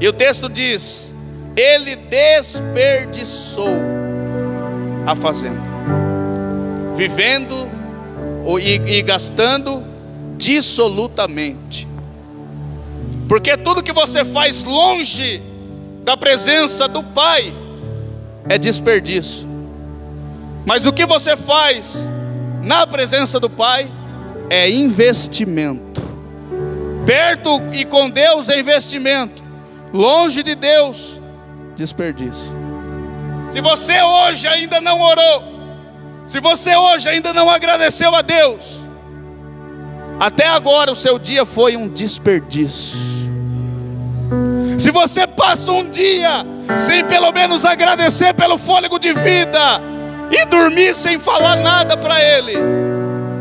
E o texto diz ele desperdiçou a fazenda, vivendo e gastando dissolutamente. Porque tudo que você faz longe da presença do Pai é desperdício. Mas o que você faz na presença do Pai é investimento. Perto e com Deus é investimento, longe de Deus, desperdício. Se você hoje ainda não orou, se você hoje ainda não agradeceu a Deus, até agora o seu dia foi um desperdício. Se você passa um dia sem pelo menos agradecer pelo fôlego de vida e dormir sem falar nada para Ele,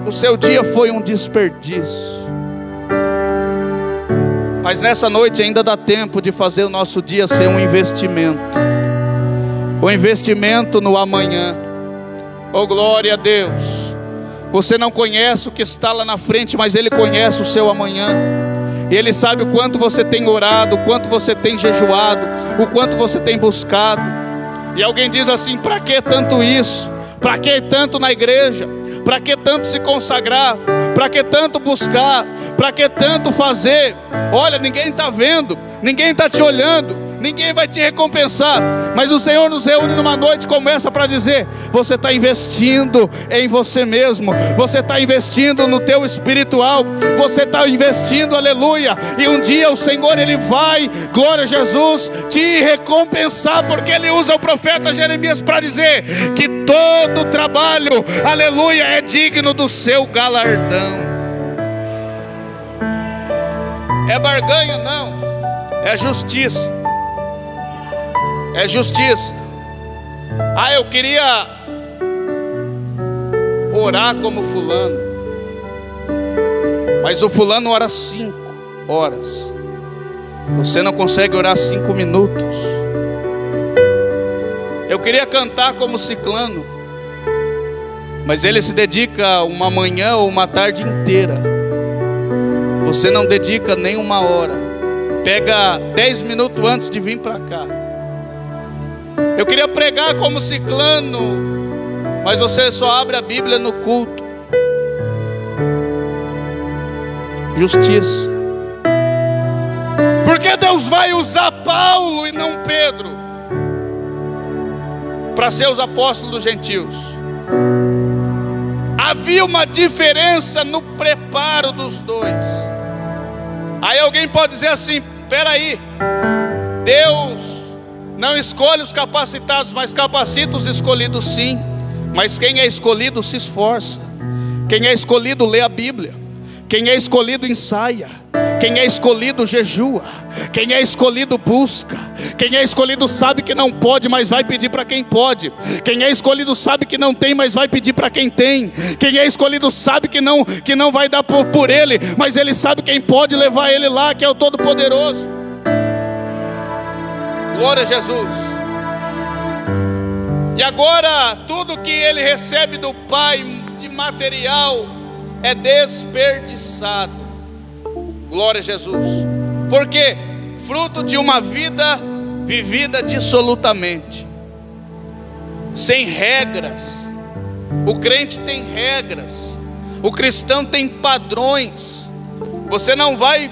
o seu dia foi um desperdício. Mas nessa noite ainda dá tempo de fazer o nosso dia ser um investimento. Um investimento no amanhã. Oh, glória a Deus. Você não conhece o que está lá na frente, mas Ele conhece o seu amanhã. E Ele sabe o quanto você tem orado, o quanto você tem jejuado, o quanto você tem buscado. E alguém diz assim: para que tanto isso? Para que tanto na igreja? Para que tanto se consagrar? Para que tanto buscar? Para que tanto fazer? Olha, ninguém está vendo, ninguém está te olhando, ninguém vai te recompensar. Mas o Senhor nos reúne numa noite como essa para dizer: você está investindo em você mesmo, você está investindo no teu espiritual, você está investindo, aleluia. E um dia o Senhor, Ele vai, glória a Jesus, te recompensar, porque Ele usa o profeta Jeremias para dizer que todo trabalho, aleluia, é digno do seu galardão. É barganha? Não, é justiça. É justiça. Ah, eu queria orar como fulano, mas o fulano ora 5 horas, você não consegue orar 5 minutos. Eu queria cantar como ciclano, mas ele se dedica uma manhã ou uma tarde inteira, você não dedica nem 1 hora. Pega 10 minutos antes de vir para cá. Eu queria pregar como ciclano, mas você só abre a Bíblia no culto. Justiça. Porque Deus vai usar Paulo e não Pedro para ser os apóstolos dos gentios? Havia uma diferença no preparo dos dois. Aí alguém pode dizer assim: peraí, Deus não escolhe os capacitados, mas capacita os escolhidos sim. Mas quem é escolhido se esforça. Quem é escolhido lê a Bíblia. Quem é escolhido ensaia. Quem é escolhido jejua. Quem é escolhido busca. Quem é escolhido sabe que não pode, mas vai pedir para quem pode. Quem é escolhido sabe que não tem, mas vai pedir para quem tem. Quem é escolhido sabe que não vai dar por ele, mas ele sabe quem pode levar ele lá, que é o Todo-Poderoso. Glória a Jesus. E agora tudo que ele recebe do Pai de material é desperdiçado. Glória a Jesus. Porque fruto de uma vida vivida dissolutamente, sem regras. O crente tem regras, o cristão tem padrões. Você não vai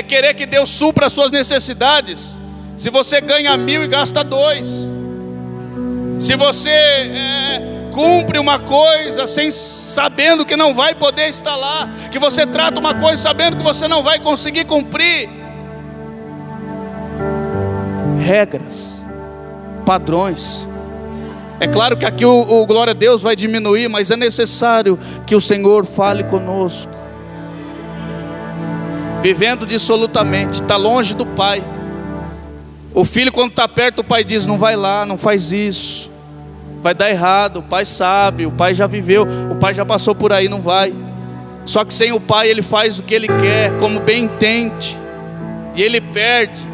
querer que Deus supra as suas necessidades se você ganha 1.000 e gasta 2. Se você cumpre uma coisa sabendo que não vai poder estar lá, que você trata uma coisa sabendo que você não vai conseguir cumprir. Regras, padrões. É claro que aqui o glória a Deus vai diminuir, mas é necessário que o Senhor fale conosco. Vivendo dissolutamente, está longe do Pai. O filho, quando está perto, o pai diz: não vai lá, não faz isso, vai dar errado. O pai sabe, o pai já viveu, o pai já passou por aí, não vai. Só que sem o pai ele faz o que ele quer, como bem entende, e ele perde.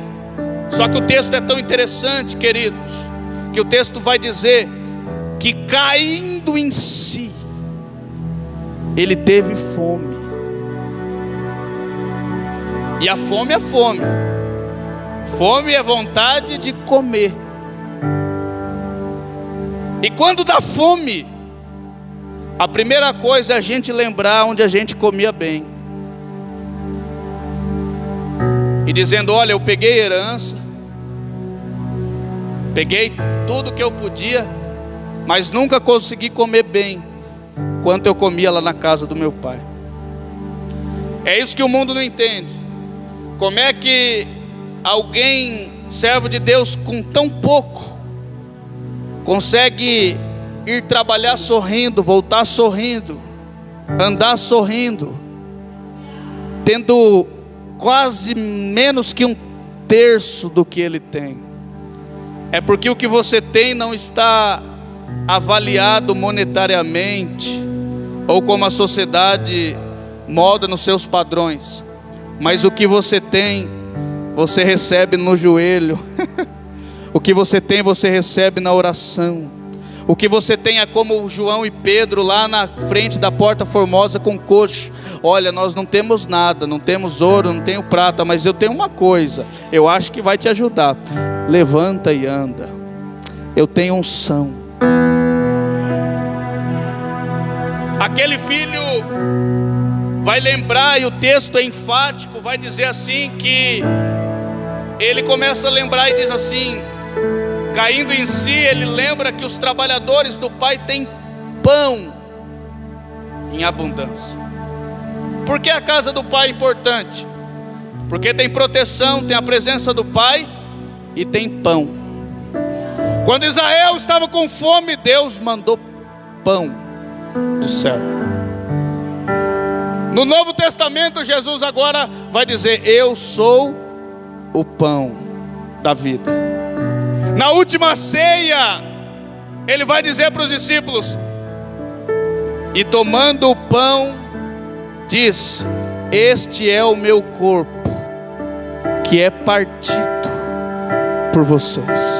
Só que o texto é tão interessante, queridos, que o texto vai dizer que caindo em si, ele teve fome. E a fome é fome. Fome é vontade de comer. E quando dá fome, a primeira coisa é a gente lembrar onde a gente comia bem. E dizendo: olha, eu peguei herança, peguei tudo que eu podia, mas nunca consegui comer bem quanto eu comia lá na casa do meu pai. É isso que o mundo não entende. Como é que alguém, servo de Deus, com tão pouco, consegue ir trabalhar sorrindo, voltar sorrindo, andar sorrindo, tendo quase menos que um terço do que ele tem? É porque o que você tem não está avaliado monetariamente, ou como a sociedade molda nos seus padrões, mas o que você tem, você recebe no joelho. O que você tem, você recebe na oração. O que você tem é como João e Pedro lá na frente da porta formosa com coxo: olha, nós não temos nada, não temos ouro, não tenho prata, mas eu tenho uma coisa, eu acho que vai te ajudar. Levanta e anda. Eu tenho unção. Aquele filho vai lembrar, e o texto é enfático, vai dizer assim, que ele começa a lembrar e diz assim, caindo em si, ele lembra que os trabalhadores do pai têm pão em abundância. Por que a casa do pai é importante? Porque tem proteção, tem a presença do pai e tem pão. Quando Israel estava com fome, Deus mandou pão do céu. No Novo Testamento, Jesus agora vai dizer: eu sou o pão da vida. Na última ceia, ele vai dizer para os discípulos, e tomando o pão, diz: este é o meu corpo, que é partido por vocês.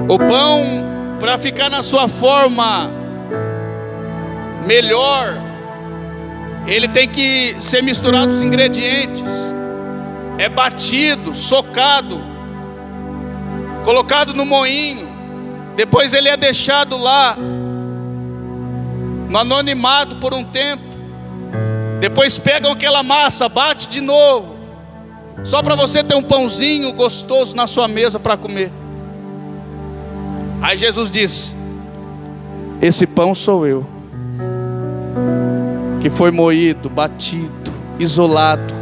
O pão, para ficar na sua forma melhor, ele tem que ser misturado os ingredientes. É batido, socado, colocado no moinho, depois ele é deixado lá no anonimato por um tempo, depois pegam aquela massa, bate de novo, só para você ter um pãozinho gostoso na sua mesa para comer. Aí Jesus disse: esse pão sou eu, que foi moído, batido, isolado.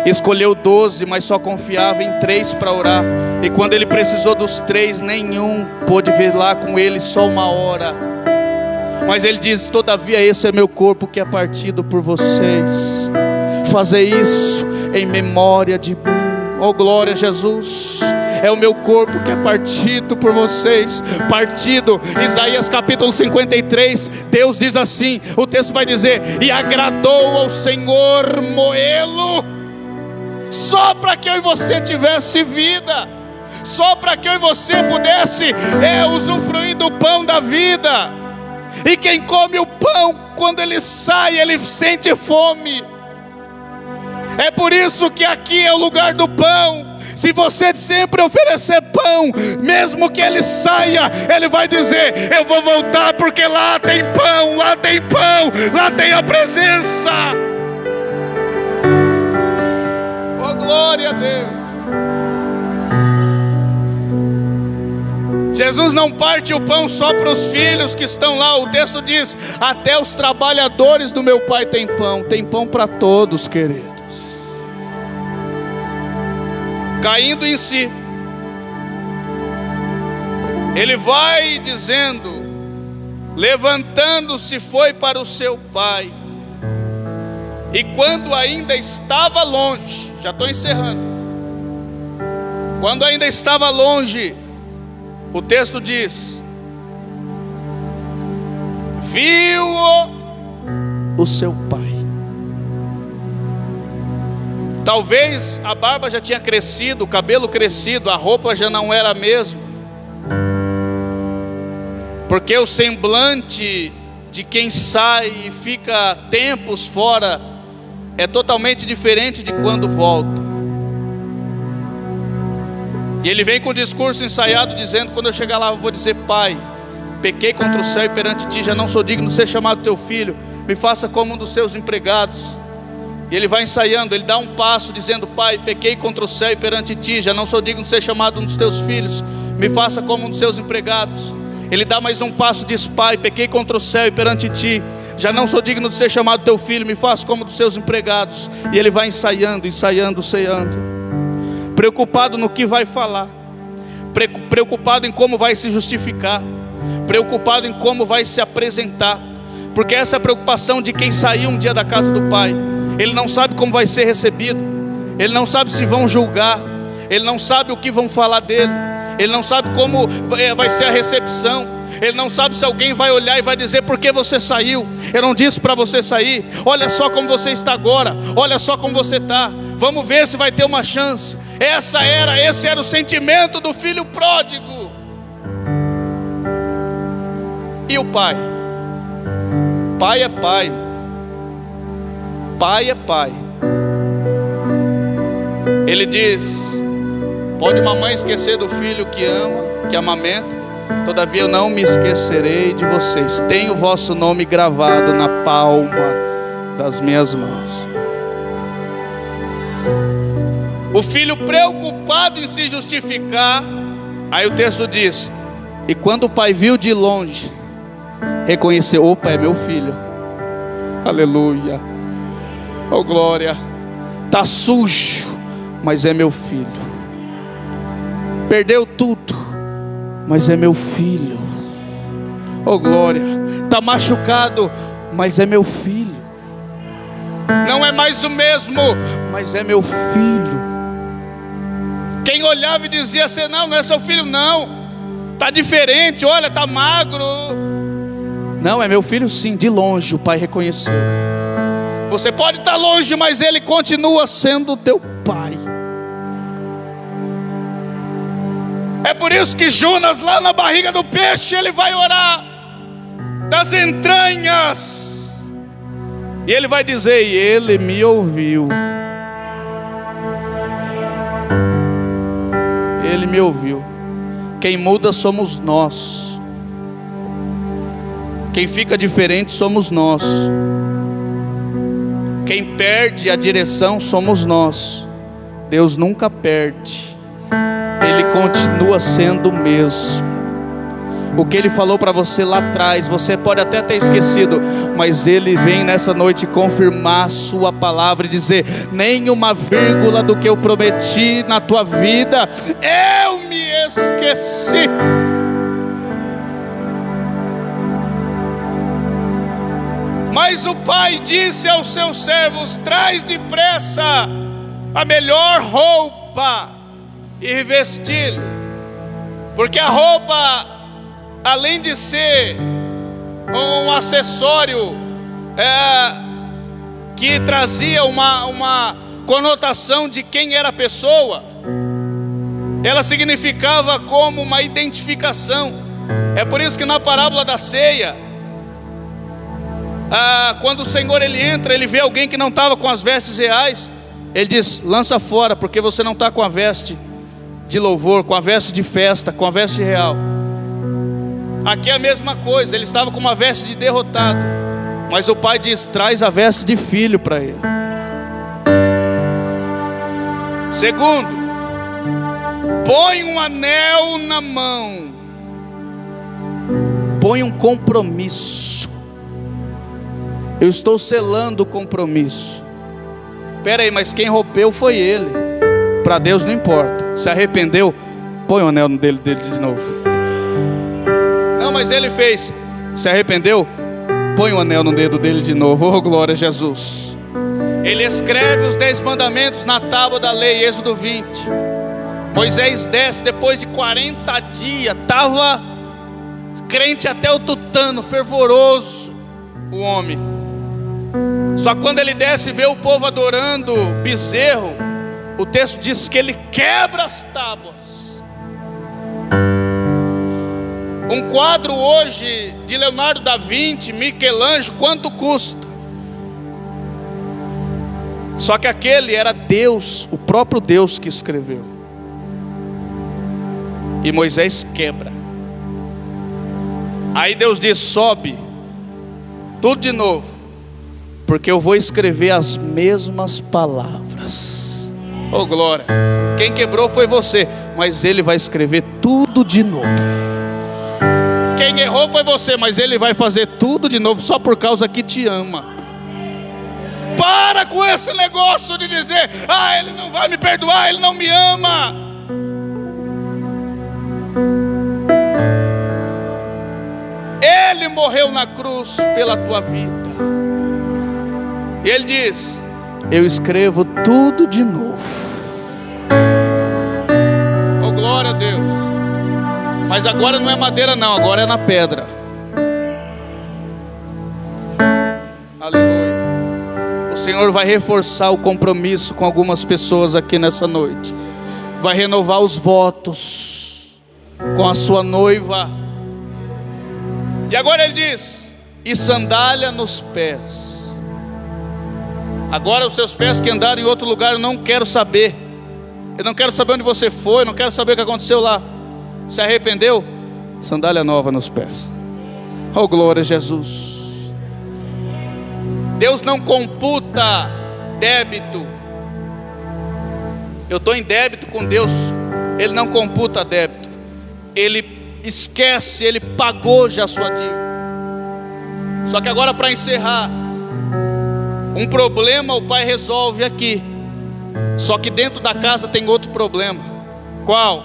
Escolheu 12, mas só confiava em 3 para orar. E quando ele precisou dos 3, nenhum pôde vir lá com ele, só 1 hora. Mas ele diz: todavia esse é meu corpo, que é partido por vocês. Fazer isso em memória de mim. Oh, glória a Jesus. É o meu corpo que é partido por vocês. Partido. Isaías capítulo 53, Deus diz assim, o texto vai dizer: e agradou ao Senhor moê-lo, só para que eu e você tivesse vida, só para que eu e você pudesse usufruir do pão da vida. E quem come o pão, quando ele sai, ele sente fome. É por isso que aqui é o lugar do pão. Se você sempre oferecer pão, mesmo que ele saia, ele vai dizer: eu vou voltar, porque lá tem pão, lá tem pão, lá tem a presença. Oh, glória a Deus. Jesus não parte o pão só para os filhos que estão lá. O texto diz: até os trabalhadores do meu pai têm pão. Tem pão para todos, queridos. Caindo em si, ele vai dizendo, levantando-se, foi para o seu pai. E quando ainda estava longe, já estou encerrando, quando ainda estava longe, o texto diz: viu-o o seu pai. Talvez a barba já tinha crescido, o cabelo crescido, a roupa já não era a mesma, porque o semblante de quem sai e fica tempos fora é totalmente diferente de quando volta. E ele vem com o discurso ensaiado, dizendo: quando eu chegar lá eu vou dizer: Pai, pequei contra o céu e perante ti, já não sou digno de ser chamado teu filho, me faça como um dos seus empregados. E ele vai ensaiando, ele dá um passo dizendo: Pai, pequei contra o céu e perante ti, já não sou digno de ser chamado um dos teus filhos, me faça como um dos seus empregados. Ele dá mais um passo, diz: Pai, pequei contra o céu e perante ti, já não sou digno de ser chamado teu filho, me faça como um dos seus empregados. E ele vai ensaiando, preocupado no que vai falar, preocupado em como vai se justificar, preocupado em como vai se apresentar, porque essa é a preocupação de quem saiu um dia da casa do Pai. Ele não sabe como vai ser recebido, ele não sabe se vão julgar, ele não sabe o que vão falar dele, ele não sabe como vai ser a recepção, ele não sabe se alguém vai olhar e vai dizer: por que você saiu? Eu não disse para você sair, olha só como você está agora, olha só como você está, vamos ver se vai ter uma chance. Esse era o sentimento do filho pródigo. E o pai? Pai é pai, pai é pai. Ele diz: pode uma mãe esquecer do filho que ama, que amamenta, todavia eu não me esquecerei de vocês. Tenho o vosso nome gravado na palma das minhas mãos. O filho preocupado em se justificar. Aí o texto diz: e quando o pai viu de longe, reconheceu: opa, é meu filho. Aleluia, oh glória. Está sujo, mas é meu filho. Perdeu tudo, mas é meu filho. Oh glória. Está machucado, mas é meu filho. Não é mais o mesmo, mas é meu filho. Quem olhava e dizia assim: não é seu filho, não, está diferente, olha, está magro. Não, é meu filho sim. De longe o pai reconheceu. Você pode estar longe, mas ele continua sendo teu pai. É por isso que Jonas, lá na barriga do peixe, ele vai orar das entranhas, e ele vai dizer: e ele me ouviu. Ele me ouviu. Quem muda somos nós. Quem fica diferente somos nós. Quem perde a direção somos nós. Deus nunca perde. Ele continua sendo o mesmo. O que Ele falou para você lá atrás, você pode até ter esquecido, mas Ele vem nessa noite confirmar a sua palavra e dizer: nenhuma vírgula do que eu prometi na tua vida eu me esqueci. Mas o pai disse aos seus servos: traz depressa a melhor roupa e revesti-lo, porque a roupa, além de ser um acessório que trazia uma conotação de quem era a pessoa, ela significava como uma identificação. É por isso que na parábola da ceia, quando o Senhor ele entra, ele vê alguém que não estava com as vestes reais, ele diz: lança fora, porque você não está com a veste de louvor, com a veste de festa, com a veste real. Aqui é a mesma coisa, ele estava com uma veste de derrotado, mas o pai diz: traz a veste de filho para ele. Segundo, põe um anel na mão, põe um compromisso. Eu estou selando o compromisso. Espera aí, mas quem rompeu foi ele. Para Deus não importa. Se arrependeu, põe o anel dele de novo. Não, mas ele fez. Se arrependeu, põe o anel no dedo dele de novo. Oh glória a Jesus. Ele escreve os 10 mandamentos na tábua da lei, Êxodo 20. Moisés desce depois de 40 dias. Estava crente até o tutano, fervoroso o homem. Só quando ele desce e vê o povo adorando bezerro, o texto diz que ele quebra as tábuas. Um quadro hoje de Leonardo da Vinci, Michelangelo, quanto custa? Só que aquele era Deus, o próprio Deus que escreveu. E Moisés quebra. Aí Deus diz: sobe, tudo de novo, porque eu vou escrever as mesmas palavras. Oh glória, quem quebrou foi você, mas Ele vai escrever tudo de novo. Quem errou foi você, mas Ele vai fazer tudo de novo, só por causa que te ama. Para com esse negócio de dizer: ah, Ele não vai me perdoar, Ele não me ama. Ele morreu na cruz pela tua vida. E Ele diz: eu escrevo tudo de novo. Oh glória a Deus. Mas agora não é madeira não, agora é na pedra. Aleluia. O Senhor vai reforçar o compromisso com algumas pessoas aqui nessa noite. Vai renovar os votos com a sua noiva. E agora Ele diz: e sandália nos pés. Agora os seus pés que andaram em outro lugar, eu não quero saber. Eu não quero saber onde você foi, eu não quero saber o que aconteceu lá. Se arrependeu? Sandália nova nos pés. Oh glória a Jesus. Deus não computa débito. Eu estou em débito com Deus, Ele não computa débito. Ele esquece, Ele pagou já a sua dívida. Só que agora, para encerrar, um problema o pai resolve aqui. Só que dentro da casa tem outro problema. Qual?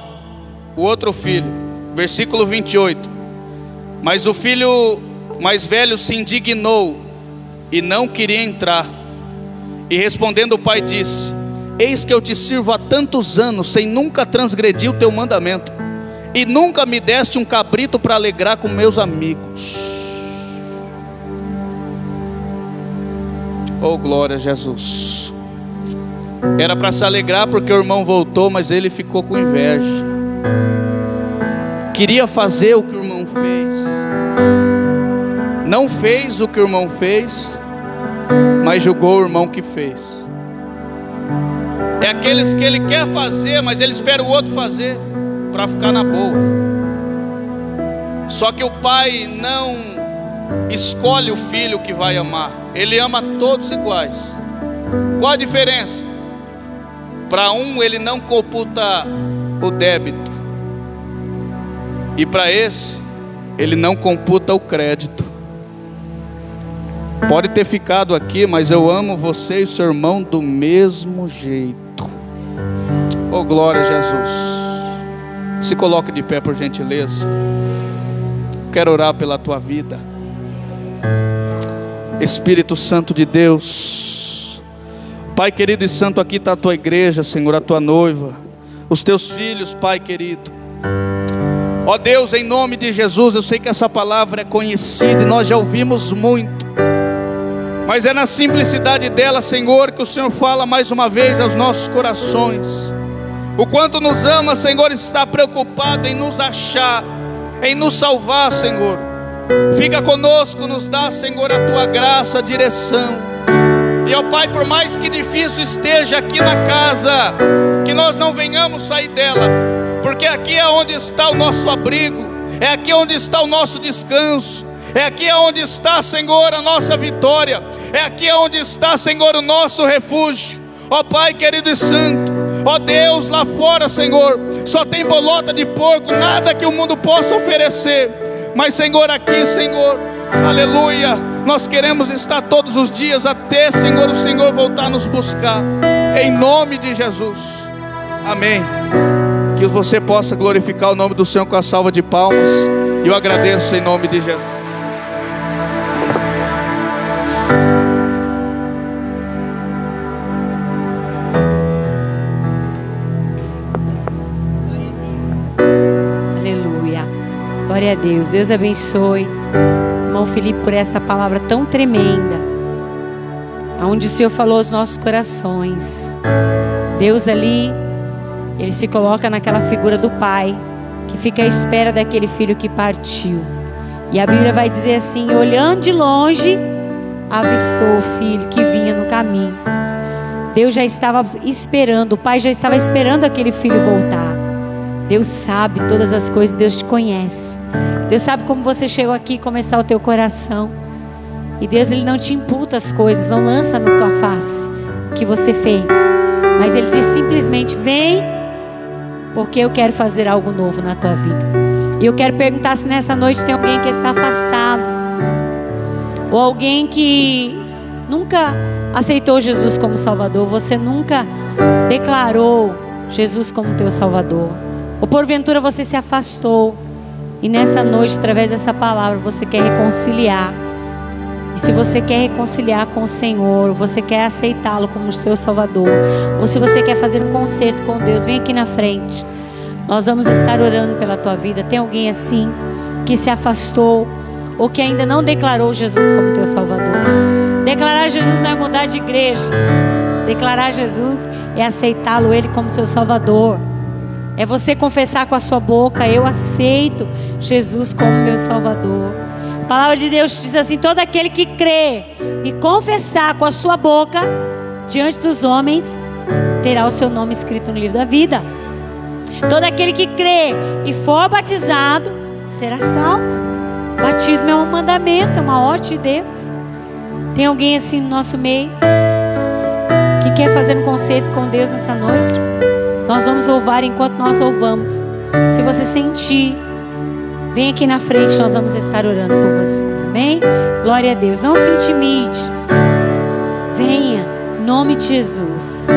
O outro filho. Versículo 28. Mas o filho mais velho se indignou e não queria entrar. E respondendo o pai disse: eis que eu te sirvo há tantos anos, sem nunca transgredir o teu mandamento, e nunca me deste um cabrito para alegrar com meus amigos. Oh glória a Jesus. Era para se alegrar porque o irmão voltou, mas ele ficou com inveja. Queria fazer o que o irmão fez. Não fez o que o irmão fez, mas julgou o irmão que fez. É aqueles que ele quer fazer, mas ele espera o outro fazer para ficar na boa. Só que o pai não escolhe o filho que vai amar. Ele ama todos iguais. Qual a diferença? Para um ele não computa o débito, e para esse ele não computa o crédito. Pode ter ficado aqui, mas eu amo você e seu irmão do mesmo jeito. Oh glória a Jesus. Se coloque de pé por gentileza. Quero orar pela tua vida. Espírito Santo de Deus, Pai querido e santo, aqui está a tua igreja, Senhor, a tua noiva, os teus filhos, Pai querido. Ó Deus, em nome de Jesus, eu sei que essa palavra é conhecida e nós já ouvimos muito, mas é na simplicidade dela, Senhor, que o Senhor fala mais uma vez aos nossos corações. O quanto nos ama, Senhor, está preocupado em nos achar, em nos salvar, Senhor. Fica conosco, nos dá, Senhor, a tua graça, a direção. E ó Pai, por mais que difícil esteja aqui na casa, que nós não venhamos sair dela, porque aqui é onde está o nosso abrigo, é aqui onde está o nosso descanso, é aqui onde está, Senhor, a nossa vitória, é aqui onde está, Senhor, o nosso refúgio. Ó Pai querido e santo, ó Deus, lá fora, Senhor, só tem bolota de porco, nada que o mundo possa oferecer. Mas Senhor, aqui, Senhor, aleluia, nós queremos estar todos os dias até, Senhor, o Senhor voltar a nos buscar, em nome de Jesus, amém. Que você possa glorificar o nome do Senhor com a salva de palmas, e eu agradeço em nome de Jesus. Glória a Deus. Deus abençoe irmão Felipe por essa palavra tão tremenda, onde o Senhor falou aos nossos corações. Deus ali, Ele se coloca naquela figura do pai que fica à espera daquele filho que partiu. E a Bíblia vai dizer assim: olhando de longe, avistou o filho que vinha no caminho. Deus já estava esperando, o pai já estava esperando aquele filho voltar. Deus sabe todas as coisas, Deus te conhece. Deus sabe como você chegou aqui e começar o teu coração. E Deus, Ele não te imputa as coisas, não lança na tua face o que você fez. Mas Ele diz simplesmente: vem, porque eu quero fazer algo novo na tua vida. E eu quero perguntar se nessa noite tem alguém que está afastado, ou alguém que nunca aceitou Jesus como Salvador. Você nunca declarou Jesus como teu Salvador, ou porventura você se afastou, e nessa noite, através dessa palavra, você quer reconciliar. E se você quer reconciliar com o Senhor, você quer aceitá-lo como seu Salvador, ou se você quer fazer um concerto com Deus, vem aqui na frente. Nós vamos estar orando pela tua vida. Tem alguém assim que se afastou, ou que ainda não declarou Jesus como teu Salvador? Declarar Jesus não é mudar de igreja. Declarar Jesus é aceitá-lo, Ele como seu Salvador. É você confessar com a sua boca: eu aceito Jesus como meu Salvador. A palavra de Deus diz assim: todo aquele que crê e confessar com a sua boca diante dos homens, terá o seu nome escrito no livro da vida. Todo aquele que crê e for batizado será salvo. Batismo é um mandamento, é uma ordem de Deus. Tem alguém assim no nosso meio que quer fazer um concerto com Deus nessa noite? Nós vamos louvar enquanto nós louvamos. Se você sentir, vem aqui na frente, nós vamos estar orando por você. Amém? Glória a Deus. Não se intimide. Venha, em nome de Jesus.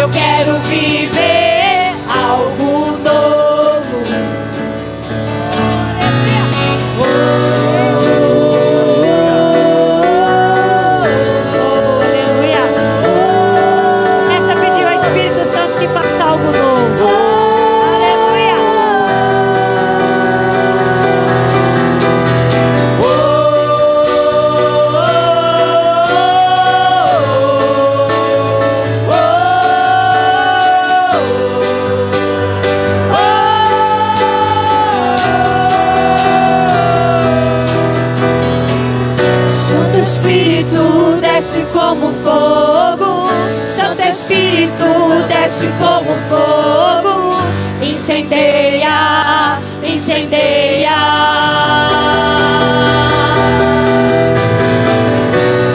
Eu quero viver algo novo. Aleluia. Começa a pedir ao Espírito Santo que faça algo novo. Aleluia. Santo Espírito desce como fogo, Santo Espírito desce como fogo, incendeia, incendeia.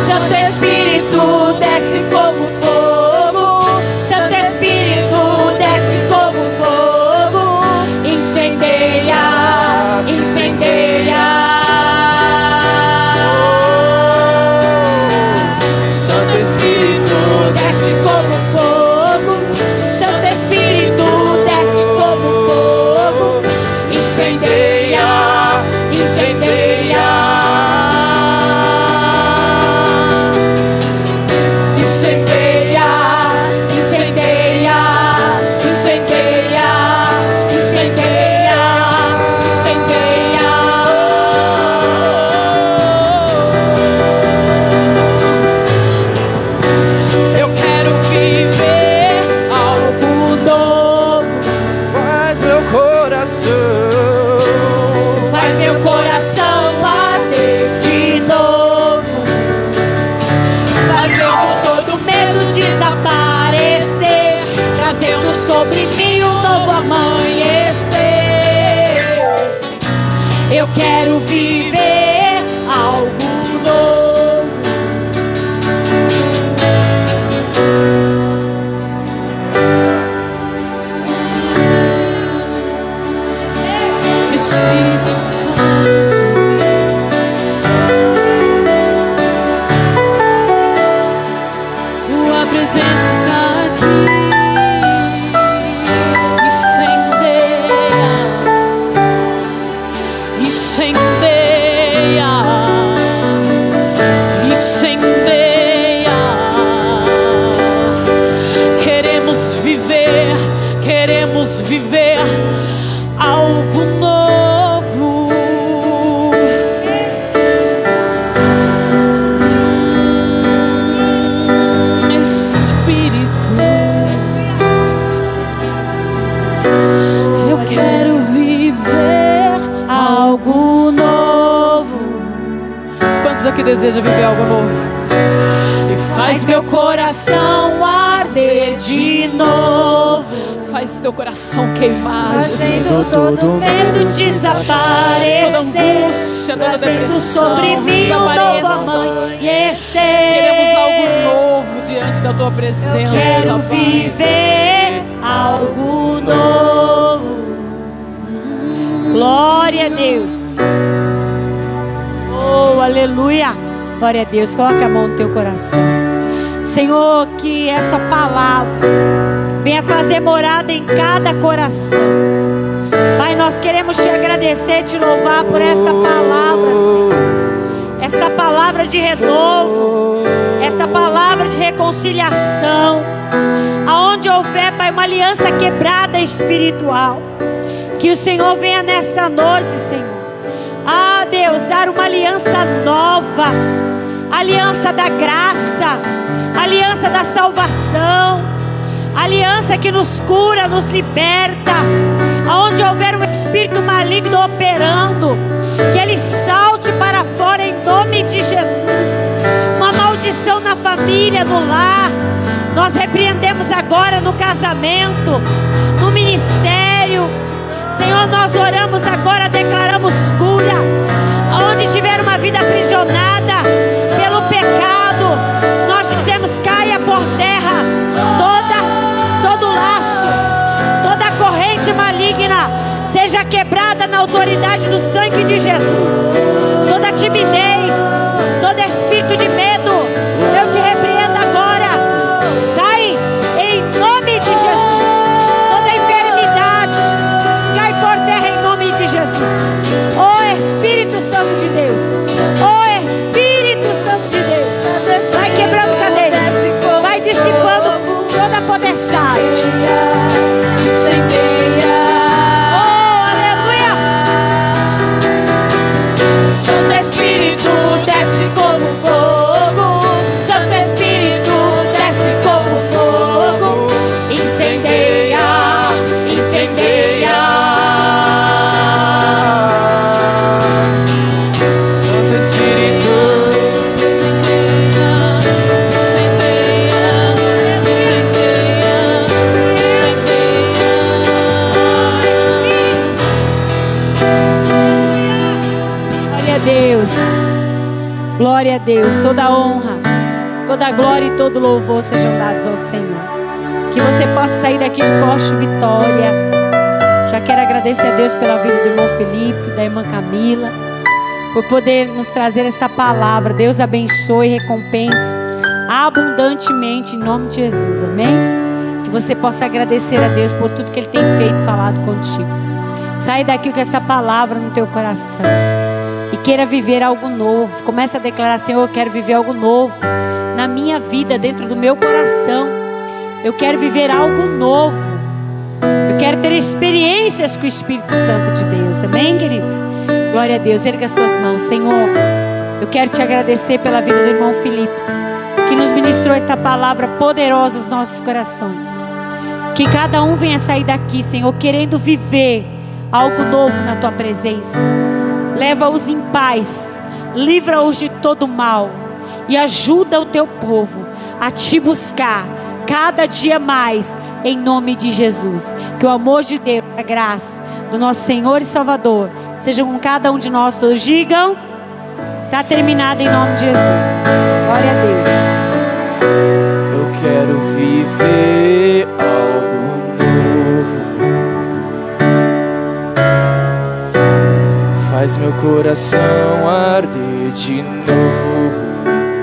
Santo Espírito desce como fogo, Santo Espírito desce como fogo, incendeia, incendeia. Santo Espírito desce como fogo, Santo Espírito desce como fogo, incendeia, incendeia. Incendeia, incendeia, incendeia, incendeia, incendeia. Eu quero viver algo novo. Faz meu coração, Faz meu coração arder de novo, fazendo todo medo desaparecer, trazendo sobre mim um novo amanhecer. Eu quero viver algo novo. Espírito Santo, Tua presença está aqui. Incendeia, incendeia, incendeia. Queremos viver algo novo. Espírito, eu quero viver algo novo. Quantos aqui desejam viver algo novo? E faz meu coração arder de novo. Faz teu coração queimar, fazendo todo medo desaparecer, toda angústia, toda depressão sobre mim um novo amanhecer. Queremos algo novo diante da tua presença. Quero Pai. viver algo novo. Glória a Deus. Oh, aleluia. Glória a Deus. Coloca a mão no teu coração. Senhor, que essa palavra venha fazer morada em cada coração. Pai, nós queremos te agradecer, te louvar por esta palavra, Senhor. Esta palavra de renovo, esta palavra de reconciliação. Aonde houver, Pai, uma aliança quebrada espiritual, que o Senhor venha nesta noite, Senhor. Ah, Deus, dar uma aliança nova, aliança da graça, aliança da salvação, aliança que nos cura, nos liberta. Aonde houver um espírito maligno operando, que ele salte para fora em nome de Jesus. Uma maldição na família, no lar, nós repreendemos agora no casamento, no ministério. Senhor, nós oramos agora, declaramos cura. Onde tiver uma vida aprisionada pelo pecado, nós dizemos: caia por terra todo laço, toda corrente maligna seja quebrada na autoridade do sangue de Jesus. Toda timidez, todo espírito de medo, eu te repreendo agora. Sai em nome Glória a Deus. Toda honra, toda glória e todo louvor sejam dados ao Senhor. Que você possa sair daqui de poste vitória. Já quero agradecer a Deus pela vida do irmão Felipe, da irmã Camila, por poder nos trazer esta palavra. Deus abençoe e recompense abundantemente em nome de Jesus, amém? Que você possa agradecer a Deus por tudo que Ele tem feito, falado contigo. Sai daqui com essa palavra no teu coração e queira viver algo novo. Comece a declarar: Senhor, eu quero viver algo novo na minha vida, dentro do meu coração. Eu quero viver algo novo. Eu quero ter experiências com o Espírito Santo de Deus, amém, queridos? Glória a Deus. Erga as suas mãos. Senhor, eu quero te agradecer pela vida do irmão Felipe, que nos ministrou esta palavra poderosa aos nossos corações. Que cada um venha sair daqui, Senhor, querendo viver algo novo na tua presença. Leva-os em paz, livra-os de todo mal e ajuda o teu povo a te buscar cada dia mais, em nome de Jesus. Que o amor de Deus, a graça do nosso Senhor e Salvador seja com cada um de nós. Todos digam: está terminado em nome de Jesus. Glória a Deus. Eu quero viver algo novo. Faz meu coração arder de novo.